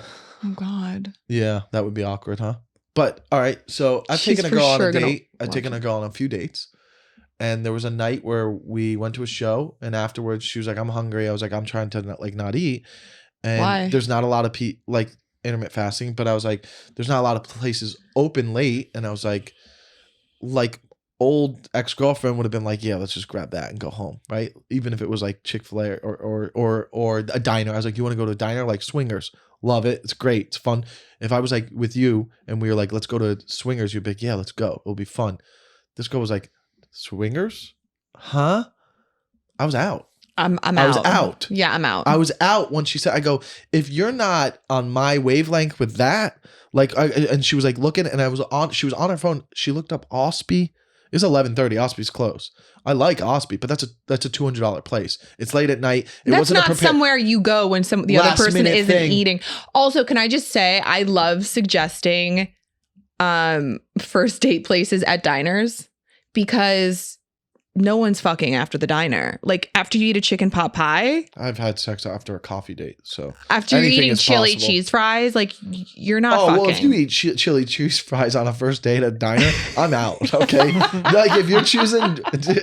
God. Yeah, that would be awkward, huh? But all right, so I've taken a girl on a date. I've taken a girl on a few dates. And there was a night where we went to a show, and afterwards she was like, I'm hungry. I was like, I'm trying to not eat. And why? There's not a lot of intermittent fasting, but I was like, there's not a lot of places open late. And I was like old ex-girlfriend would have been like, yeah, let's just grab that and go home, right? Even if it was like Chick-fil-A or a diner. I was like, you want to go to a diner? Like Swingers. Love it. It's great. It's fun. If I was like with you and we were like, let's go to Swingers, you'd be like, yeah, let's go. It'll be fun. This girl was like, Swingers? Huh? I was out. I'm out. I was out. Yeah, I'm out. I was out when she said, I go, if you're not on my wavelength with that, and she was like looking, and she was on her phone. She looked up Ospie. It's 11:30. Ospie's close. I like Ospie, but that's a $200 place. It's late at night. That's not somewhere you go when the other person isn't eating. Also, can I just say, I love suggesting first date places at diners because no one's fucking after the diner. Like after you eat a chicken pot pie. I've had sex after a coffee date. So after you're eating chili cheese fries, like you're not fucking. Well, if you eat chili cheese fries on a first date at a diner, I'm out. Okay. Like if you're choosing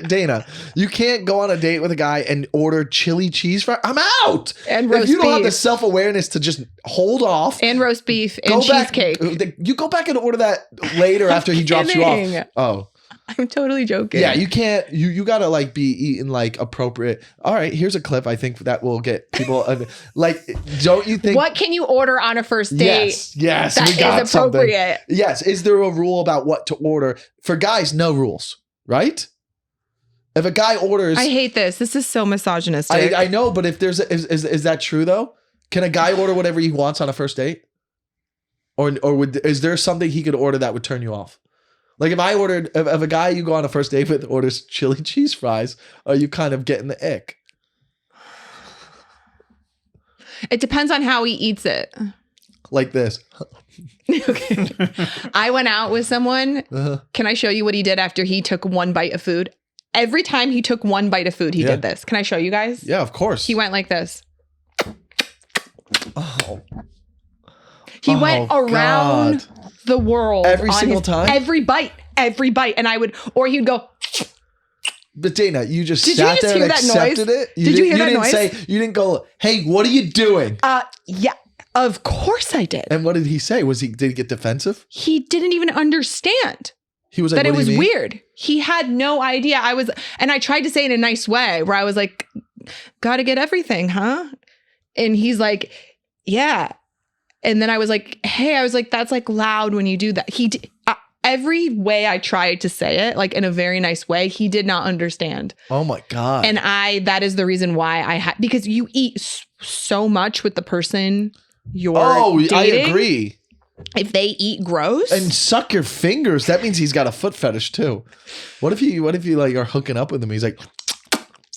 Dana, you can't go on a date with a guy and order chili cheese fries. I'm out. And roast beef. If you don't have the self-awareness to just hold off. And roast beef and cheesecake. You go back and order that later after he drops you off. Oh. I'm totally joking. Yeah, you can't. You gotta like be eating like appropriate. All right, here's a clip. I think that will get people like. Don't you think? What can you order on a first date? Yes, that we got is appropriate. Something. Yes, is there a rule about what to order for guys? No rules, right? If a guy orders, I hate this. This is so misogynistic. I know, but if there's is that true though? Can a guy order whatever he wants on a first date, or is there something he could order that would turn you off? Like if a guy you go on a first date with orders chili cheese fries, are you kind of getting the ick? It depends on how he eats it. Like this. Okay. I went out with someone. Can I show you what he did after he took one bite of food? Every time he took one bite of food, he did this. Can I show you guys? Yeah, of course. He went like this. Oh. He went around the world every single time, every bite, and he'd go. But Dana, you just Did sat you just there hear and that accepted noise? it. Did you hear that didn't noise? You didn't go, hey, what are you doing? Yeah, of course I did. And what did he say? Did he get defensive? He didn't even understand He was like, that it what do was you mean? weird. He had no idea. And I tried to say it in a nice way where I was like, gotta get everything, huh? And he's like, yeah. And then I was like, hey, that's like loud when you do that. Every way I tried to say it, like in a very nice way, he did not understand. Oh my God. And that is the reason why because you eat so much with the person you're dating. I agree. If they eat gross. And suck your fingers. That means he's got a foot fetish too. What if you like are hooking up with him? He's like,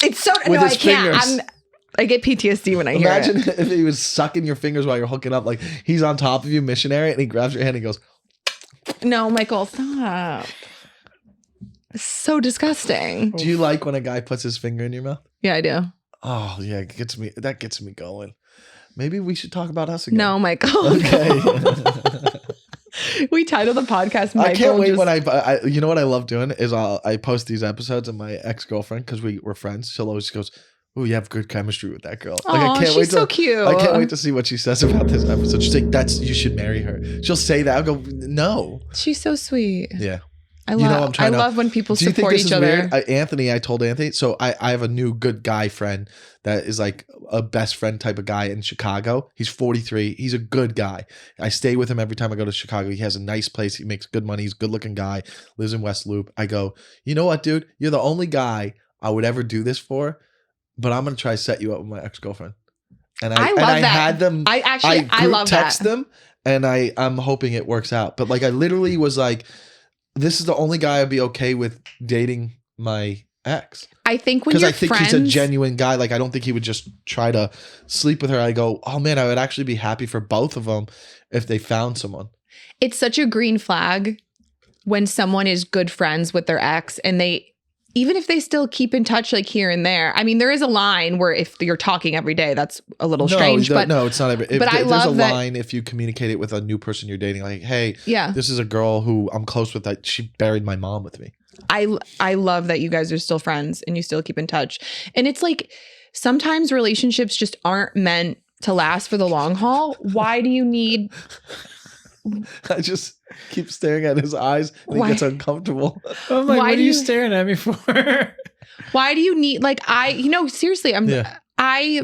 it's so, with no, his I can't. fingers. I get PTSD when I hear it. Imagine if he was sucking your fingers while you're hooking up. Like he's on top of you, missionary, and he grabs your hand and he goes, no, Michael, stop. It's so disgusting. do you like when a guy puts his finger in your mouth? Yeah, I do. Oh yeah, that gets me going. Maybe we should talk about us again. No, Michael. Okay. We titled the podcast Michael. I can't wait when I you know what I love doing is I post these episodes and my ex-girlfriend, because we're friends, she'll always goes, oh, you have good chemistry with that girl. Like, I can't wait so cute. I can't wait to see what she says about this episode. She's like, you should marry her. She'll say that. I'll go, no. She's so sweet. Yeah. I love when people support each other. I told Anthony, so I have a new good guy friend that is like a best friend type of guy in Chicago. He's 43. He's a good guy. I stay with him every time I go to Chicago. He has a nice place. He makes good money. He's a good looking guy, lives in West Loop. I go, you know what, dude? You're the only guy I would ever do this for, but I'm going to try to set you up with my ex-girlfriend. And I had them. I love text them, and I'm hoping it works out. But like I literally was like, this is the only guy I'd be okay with dating my ex. I think when because I think he's a genuine guy. Like I don't think he would just try to sleep with her. I go, oh man, I would actually be happy for both of them if they found someone. It's such a green flag when someone is good friends with their ex, and even if they still keep in touch like here and there. I mean, there is a line where if you're talking every day, that's a little strange. But no, it's not. But I love there's a line if you communicate it with a new person you're dating, like, hey, this is a girl who I'm close with. That she buried my mom with me. I love that you guys are still friends and you still keep in touch. And it's like sometimes relationships just aren't meant to last for the long haul. Why do you need? I just keep staring at his eyes and he gets uncomfortable. I'm like, what are you staring at me for? Why do you need, like, seriously, I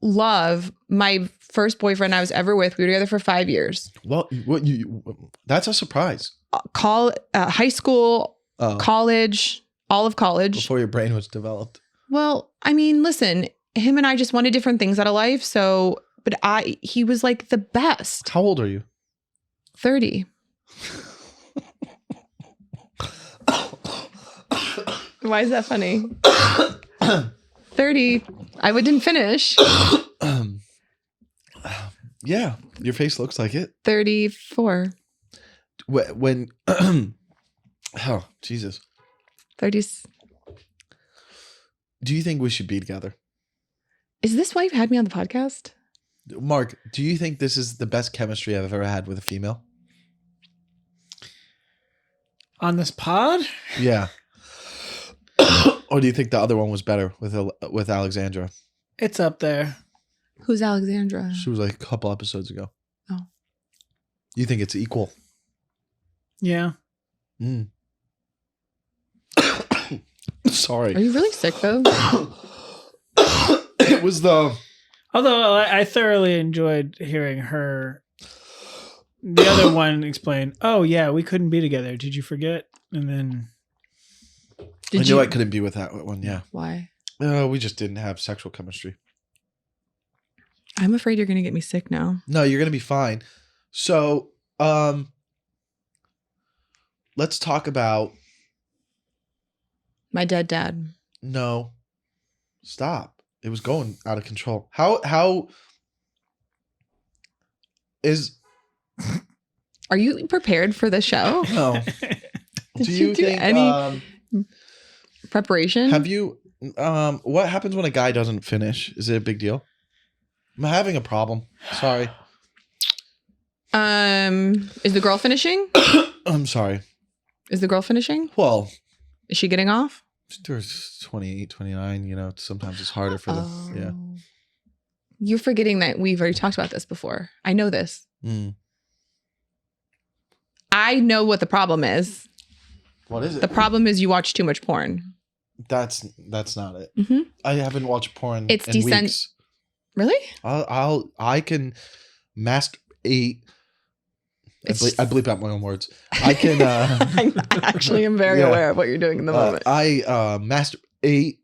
love my first boyfriend I was ever with. We were together for 5 years. Well, that's a surprise. High school, college, all of college. Before your brain was developed. Well, I mean, listen, him and I just wanted different things out of life. So, but he was like the best. How old are you? 30. Why is that funny? 30. I didn't finish. Yeah, your face looks like it. 34. When oh, Jesus. 30s. Do you think we should be together? Is this why you've had me on the podcast? Mark, do you think this is the best chemistry I've ever had with a female? On this pod? Yeah. Or do you think the other one was better with Alexandra? It's up there. Who's Alexandra? She was like a couple episodes ago. Oh. You think it's equal? Yeah. Sorry. Are you really sick though? It was the... Although I thoroughly enjoyed hearing her, the other one explain, oh yeah, we couldn't be together. Did you forget? And then... I knew I couldn't be with that one, yeah. Why? We just didn't have sexual chemistry. I'm afraid you're going to get me sick now. No, you're going to be fine. So, let's talk about... My dead dad. No. Stop. It was going out of control. How is... Are you prepared for the show? No. Did you do think, any preparation? Have you... what happens when a guy doesn't finish? Is it a big deal? I'm having a problem. Sorry. Is the girl finishing? I'm sorry. Is the girl finishing? Well... Is she getting off? There's 28, 29, you know, sometimes it's harder for them. Yeah. You're forgetting that we've already talked about this before. I know this. I know what the problem is. What is it? The problem is you watch too much porn. That's not it. Mm-hmm. I haven't watched porn It's in weeks. Really? I can masturbate. I bleep out my own words. I can. I actually am very aware of what you're doing in the moment. I masturbate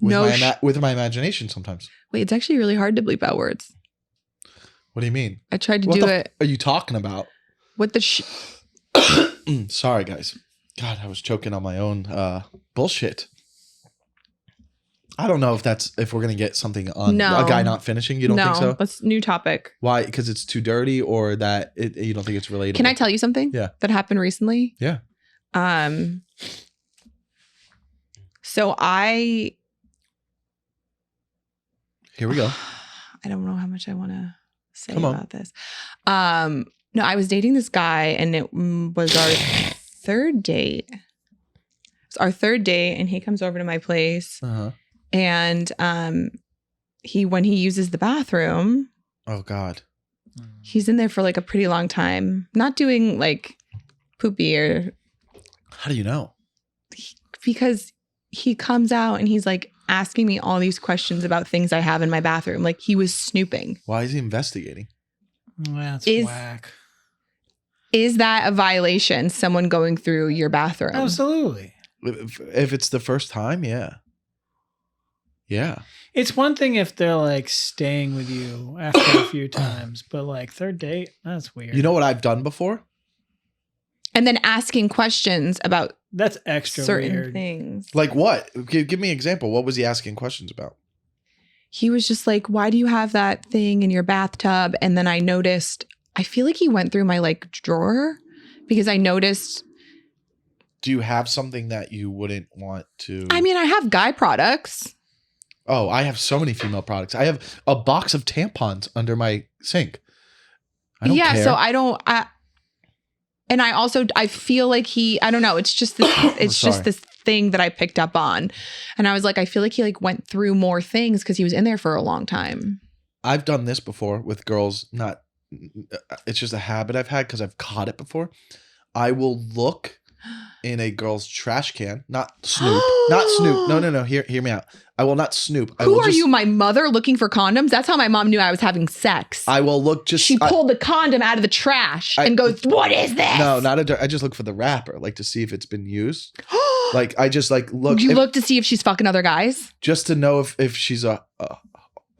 with my imagination sometimes. Wait, it's actually really hard to bleep out words. What do you mean? I tried to do it. Are you talking about? What the Sorry, guys. God, I was choking on my own bullshit. I don't know if we're gonna get something on a guy not finishing. You don't think so? No, that's new topic. Why? Because it's too dirty, or that you don't think it's relatable? Can I tell you something? Yeah. That happened recently. Yeah. So Here we go. I don't know how much I want to say Come on. about this. No, I was dating this guy, and it was our third date. It's our third date, and he comes over to my place, and when he uses the bathroom, oh God, he's in there for like a pretty long time, not doing like poopy or. How do you know? Because he comes out and he's like asking me all these questions about things I have in my bathroom. Like he was snooping. Why is he investigating? That's whack. Is that a violation? Someone going through your bathroom? Absolutely. If it's the first time, yeah. Yeah. It's one thing if they're like staying with you after a few times, but like third date, that's weird. You know what I've done before? And then asking questions about that's extra certain weird. Things. Like what? Give me an example. What was he asking questions about? He was just like, why do you have that thing in your bathtub? And then I noticed, I feel like he went through my like drawer because I noticed. Do you have something that you wouldn't want to? I mean, I have guy products. Oh, I have so many female products. I have a box of tampons under my sink. I don't care. So and I feel like I don't know. It's just this, just this thing that I picked up on. And I was like, I feel like he like went through more things because he was in there for a long time. I've done this before with girls. It's just a habit I've had because I've caught it before. I will look in a girl's trash can, not snoop, not snoop. No. Hear me out. I will not snoop. Who are you, my mother, looking for condoms? That's how my mom knew I was having sex. I will look She pulled the condom out of the trash and goes, "What is this?" No, I just look for the wrapper, like to see if it's been used. Like I just like look. You look to see if she's fucking other guys, just to know if she's a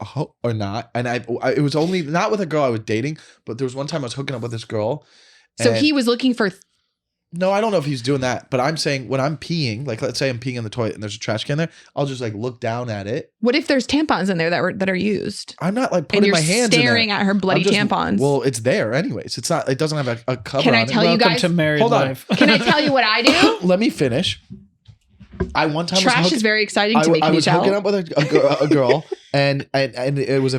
hoe or not. And it was only not with a girl I was dating, but there was one time I was hooking up with this girl. So he was looking for. No, I don't know if he's doing that, but I'm saying when I'm peeing, like let's say I'm peeing in the toilet and there's a trash can there, I'll just like look down at it. What if there's tampons in there that are used? I'm not like putting my hands staring at her bloody tampons. Well, it's there anyways. It's not. It doesn't have a cover. Can I tell you guys? Welcome to married Hold on. life. Can I tell you what I do? Let me finish. Trash is very exciting to me. I was hooking up with a girl, and it was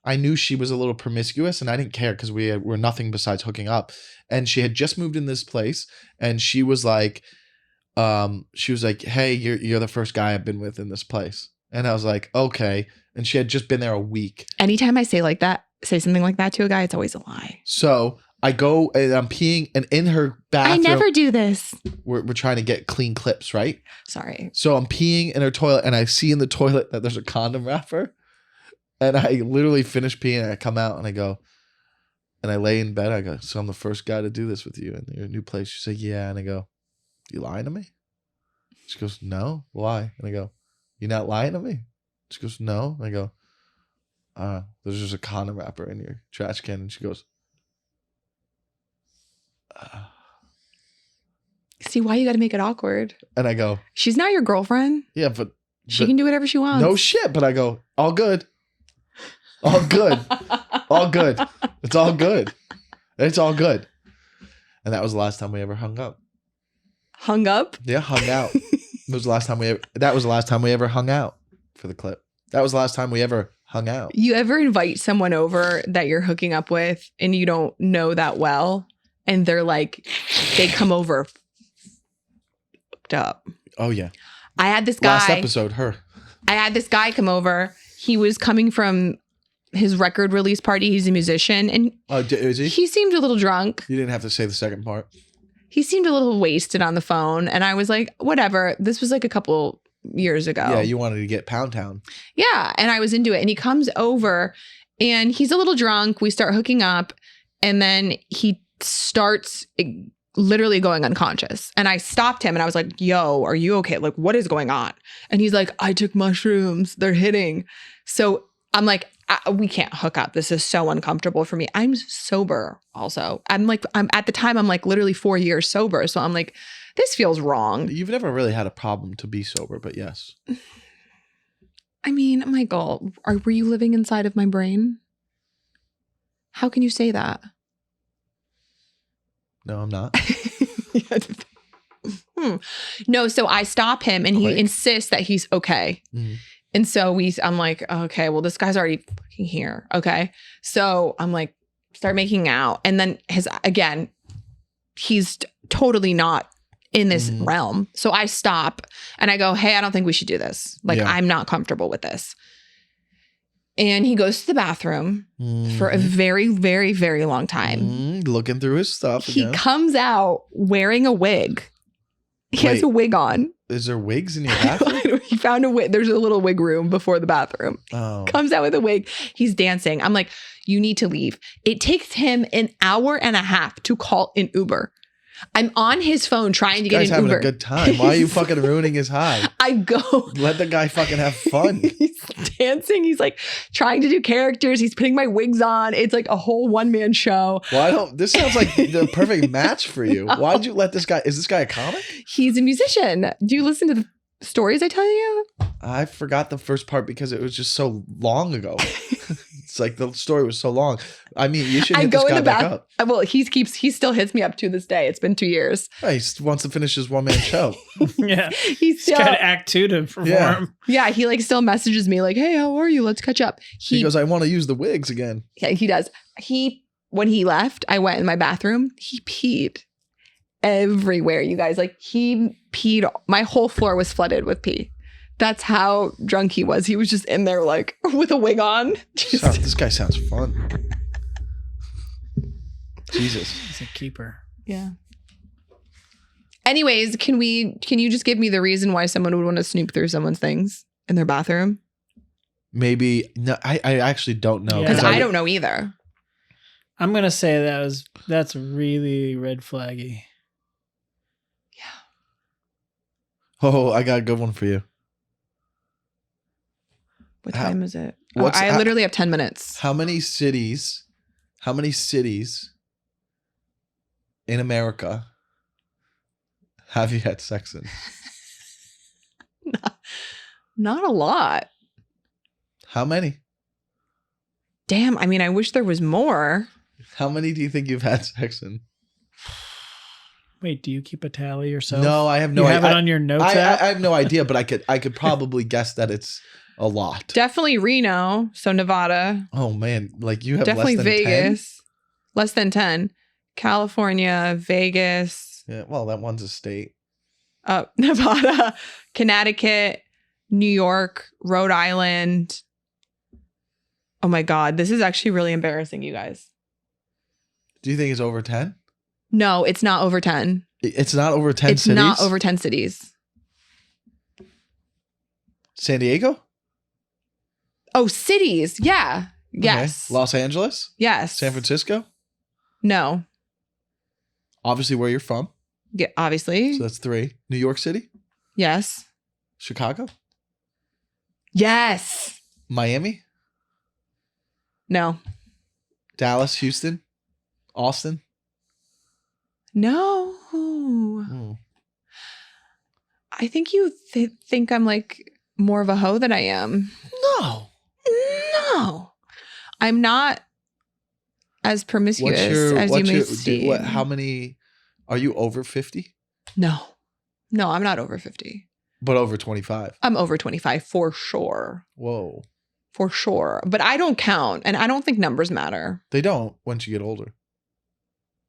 I knew she was a little promiscuous, and I didn't care because we were nothing besides hooking up. And she had just moved in this place, and she was like, "Hey, you're the first guy I've been with in this place." And I was like, "Okay." And she had just been there a week. Anytime I say something like that to a guy, it's always a lie. So I go and I'm peeing, and in her bathroom. I never do this. We're trying to get clean clips, right? Sorry. So I'm peeing in her toilet, and I see in the toilet that there's a condom wrapper. And I literally finish peeing, and I come out, and I go, and I lay in bed. I go, "So I'm the first guy to do this with you in your new place." She said, "Yeah." And I go, "You lying to me?" She goes, "No. Why?" And I go, "You're not lying to me?" She goes, "No." And I go, "There's just a condom wrapper in your trash can." And she goes, See, why you got to make it awkward? and I go, She's not your girlfriend. "Yeah, but She can do whatever she wants. no shit." But I go, "All good. All good. All good. It's all good. It's all good." And that was the last time we ever hung up. Hung up? Yeah, hung out. That was the last time we ever hung out for the clip. That was the last time we ever hung out. You ever invite someone over that you're hooking up with and you don't know that well, and they're like, they come over fucked up? Oh yeah. I had this guy. Last episode, her. I had this guy come over. He was coming from his record release party. He's a musician, and Is he? He seemed a little drunk. You didn't have to say the second part. He seemed a little wasted on the phone, and I was like, whatever. This was like a couple years ago. Yeah, you wanted to get Pound Town. Yeah, and I was into it. And he comes over, and he's a little drunk. We start hooking up, and then he starts literally going unconscious. And I stopped him, and I was like, yo, are you okay? Like, what is going on? And he's like, I took mushrooms. They're hitting. So I'm like, we can't hook up. This is so uncomfortable for me. I'm sober also. I'm at the time, I'm like literally 4 years sober. So I'm like, this feels wrong. You've never really had a problem to be sober, but yes. I mean, Michael, were you living inside of my brain? How can you say that? No, I'm not. No, so I stop him and he insists that he's okay. Mm. And so I'm like, okay, well, this guy's already fucking here. Okay. So I'm like, start making out. And then he's totally not in this realm. So I stop and I go, hey, I don't think we should do this. Like, I'm not comfortable with this. And he goes to the bathroom for a very, very, very long time. Looking through his stuff. He comes out wearing a wig. He has a wig on. Is there wigs in your bathroom? He found a wig. There's a little wig room before the bathroom. Oh. Comes out with a wig. He's dancing. I'm like, you need to leave. It takes him an hour and a half to call an Uber. I'm on his phone trying to get an Uber. Guy's having a good time. Why are you fucking ruining his high? I go. Let the guy fucking have fun. He's dancing. He's like trying to do characters. He's putting my wigs on. It's like a whole one-man show. Well, this sounds like the perfect match for you. No. Why'd you let this guy? Is this guy a comic? He's a musician. Do you listen to the stories I tell you? I forgot the first part because it was just so long ago. It's like the story was so long. I mean, you should hit this guy back up. Well, he still hits me up to this day. It's been 2 years. Yeah, he wants to finish his one-man show. Yeah. He's got Act 2 to perform. Yeah, he like still messages me like, hey, how are you? Let's catch up. He goes, I want to use the wigs again. Yeah, he does. When he left, I went in my bathroom. He peed everywhere, you guys. Like, he peed. My whole floor was flooded with pee. That's how drunk he was. He was just in there like with a wig on. This guy sounds fun. Jesus. He's a keeper. Yeah. Anyways, can you just give me the reason why someone would want to snoop through someone's things in their bathroom? Maybe. No, I actually don't know. Because I don't know either. I'm going to say that's really red flaggy. Yeah. Oh, I got a good one for you. What time is it? I literally have 10 minutes. How many cities in America have you had sex in? Not a lot. How many? Damn, I mean, I wish there was more. How many do you think you've had sex in? Wait, do you keep a tally yourself? No, I have no idea. You have it on your notes app? I have no idea, but I could probably guess that it's a lot. Definitely Reno, so Nevada. Oh man, like you have definitely less than Vegas. 10? Less than 10. California, Vegas. Yeah, well, that one's a state. Nevada, Connecticut, New York, Rhode Island. Oh my God, this is actually really embarrassing, you guys. Do you think it's over 10? No, it's not over 10. It's not over 10 cities? It's not over 10 cities. San Diego? Oh, cities. Yeah. Yes. Okay. Los Angeles? Yes. San Francisco? No. Obviously where you're from. Yeah, obviously. So that's 3. New York City? Yes. Chicago? Yes. Miami? No. Dallas, Houston? Austin? No. I think you think I'm like more of a hoe than I am. No. I'm not as promiscuous as you may seem. How many? Are you over 50? No, I'm not over 50. But over 25? I'm over 25 for sure. Whoa. For sure. But I don't count, and I don't think numbers matter. They don't once you get older.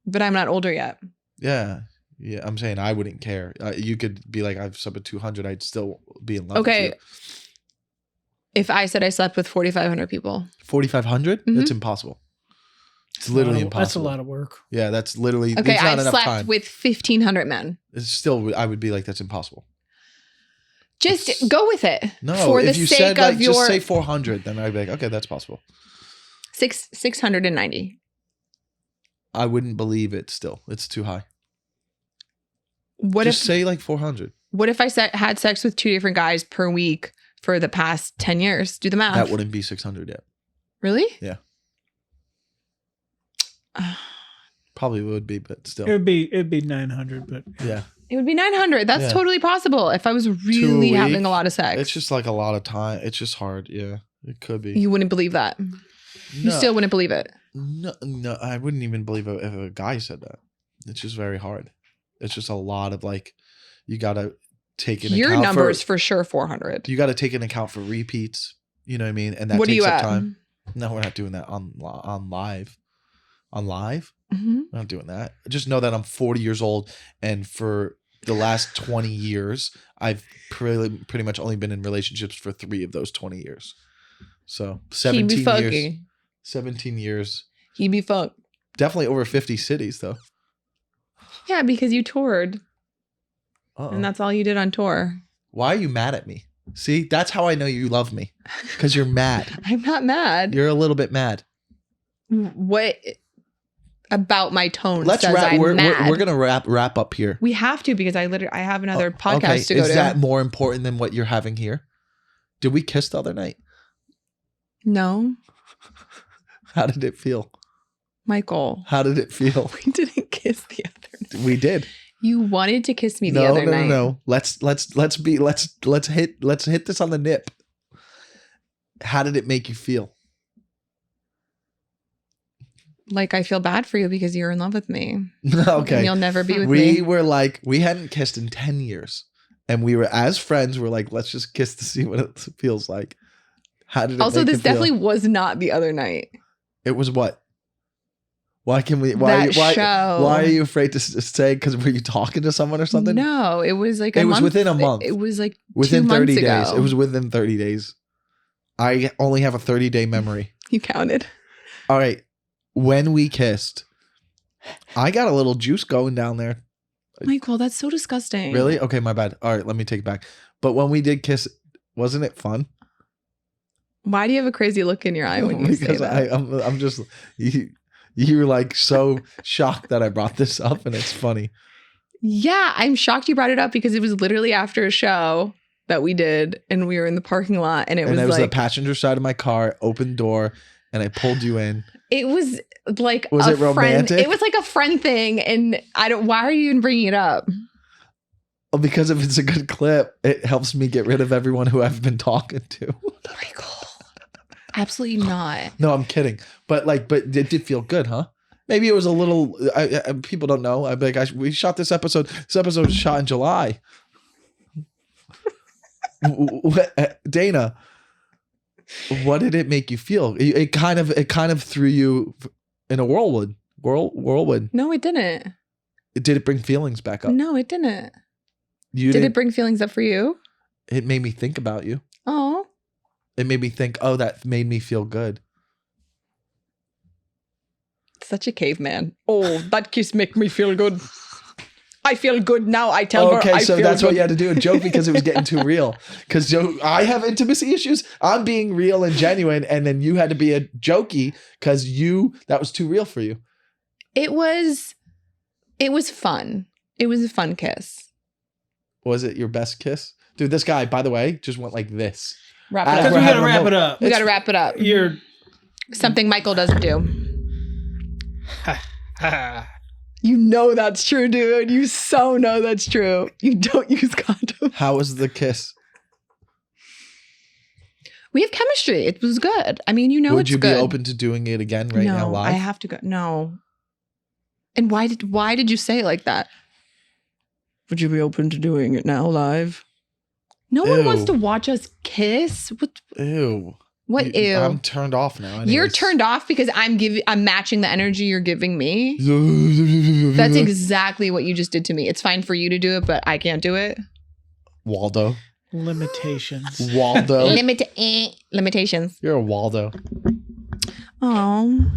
But I'm not older yet. Yeah. Yeah, I'm saying I wouldn't care. You could be like, I've slept with 200. I'd still be in love Okay. with you. If I said I slept with 4,500 people. 4,500? Mhm. That's impossible. It's literally impossible. That's a lot of work. Yeah, that's literally. Okay, it's not I enough slept time. with 1,500 men. It's still, I would be like, that's impossible. Just go with it. No, for the if you sake said of like, your just say 400, then I'd be like, okay, that's possible. 690. I wouldn't believe it still. It's too high. What just if say like 400. What if I had sex with 2 different guys per week for the past 10 years? Do the math. That wouldn't be 600 yet. Really? Yeah. Probably would be, but still. It'd be 900, but Yeah. It would be 900. That's Yeah. totally possible if I was really having a lot of sex. It's just like a lot of time. It's just hard. Yeah. It could be. You wouldn't believe that. You still wouldn't believe it. No, I wouldn't even believe it if a guy said that. It's just very hard. It's just a lot of like, you got to take into Your account number is for sure 400. You got to take into account for repeats. You know what I mean? And that What are takes you up at? time. No, we're not doing that on live. On live? Mm-hmm. I'm not doing that. Just know that I'm 40 years old, and for the last 20 years, I've pretty much only been in relationships for 3 of those 20 years. So 17 years. 17 years. He'd be fucked. Definitely over 50 cities, though. Yeah, because you toured. Uh-oh. And that's all you did on tour. Why are you mad at me? See, that's how I know you love me. Because you're mad. I'm not mad. You're a little bit mad. What about my tone Let's says wrap. I'm We're mad? gonna wrap up here. We have to because I have another podcast to go Is to. that more important than what you're having here? Did we kiss the other night? No, How did it feel? Michael. How did it feel? We didn't kiss the other night. We did. You wanted to kiss me the other night. No. Let's hit this on the nip. How did it make you feel? Like I feel bad for you because you're in love with me. Okay. And you'll never be with me. We were like, we hadn't kissed in 10 years. And we were, as friends, we're like, let's just kiss to see what it feels like. How did it Also, make this you feel? definitely was not the other night. It was what? Why can we? Show. Why are you afraid to say? Because were you talking to someone or something? No, it was like It was within a month. It was like Within 2 30 months days. ago. It was within 30 days. I only have a 30-day memory. You counted. All right. When we kissed, I got a little juice going down there. Michael, that's so disgusting. Really? Okay, my bad. All right, let me take it back. But when we did kiss, wasn't it fun? Why do you have a crazy look in your eye when you say Because that? I'm just you're like so shocked that I brought this up, and it's funny. Yeah, I'm shocked you brought it up because it was literally after a show that we did, and we were in the parking lot, and it was the like passenger side of my car, open door, and I pulled you in. it was like Was it romantic? Friend, it was like a friend thing, and I don't. Why are you even bringing it up? Well, because if it's a good clip, it helps me get rid of everyone who I've been talking to. Michael, absolutely not. No, I'm kidding. But it did feel good, huh? Maybe it was a little. People don't know. I'm like, we shot this episode. This episode was shot in July. Dana, what did it make you feel? It kind of threw you in a whirlwind. No, it didn't. Did it bring feelings back up? No, it didn't. Did it bring feelings up for you? It made me think about you. Oh. It made me think, oh, that made me feel good. Such a caveman. Oh, that kiss make me feel good. I feel good now. I tell her I feel good. Okay, so that's what you had to do, a joke, because it was getting too real. Because I have intimacy issues. I'm being real and genuine, and then you had to be a jokey because that was too real for you. It was fun. It was a fun kiss. Was it your best kiss? Dude, this guy, by the way, just went like this. Wrap it Because up. we gotta wrap it up. We gotta wrap it up. You're Something Michael doesn't do. You know that's true, dude. You so know that's true. You don't use condoms. How was the kiss? We have chemistry. It was good. I mean, it's good. Would you be open to doing it again now live? I have to go. No. And why did you say it like that? Would you be open to doing it now live? No one wants to watch us kiss. What? Ew. What? Ew. I'm turned off now. Anyways. You're turned off because I'm matching the energy you're giving me. That's exactly what you just did to me. It's fine for you to do it, but I can't do it. Waldo. Limitations. Waldo. Limitations. You're a Waldo. Oh.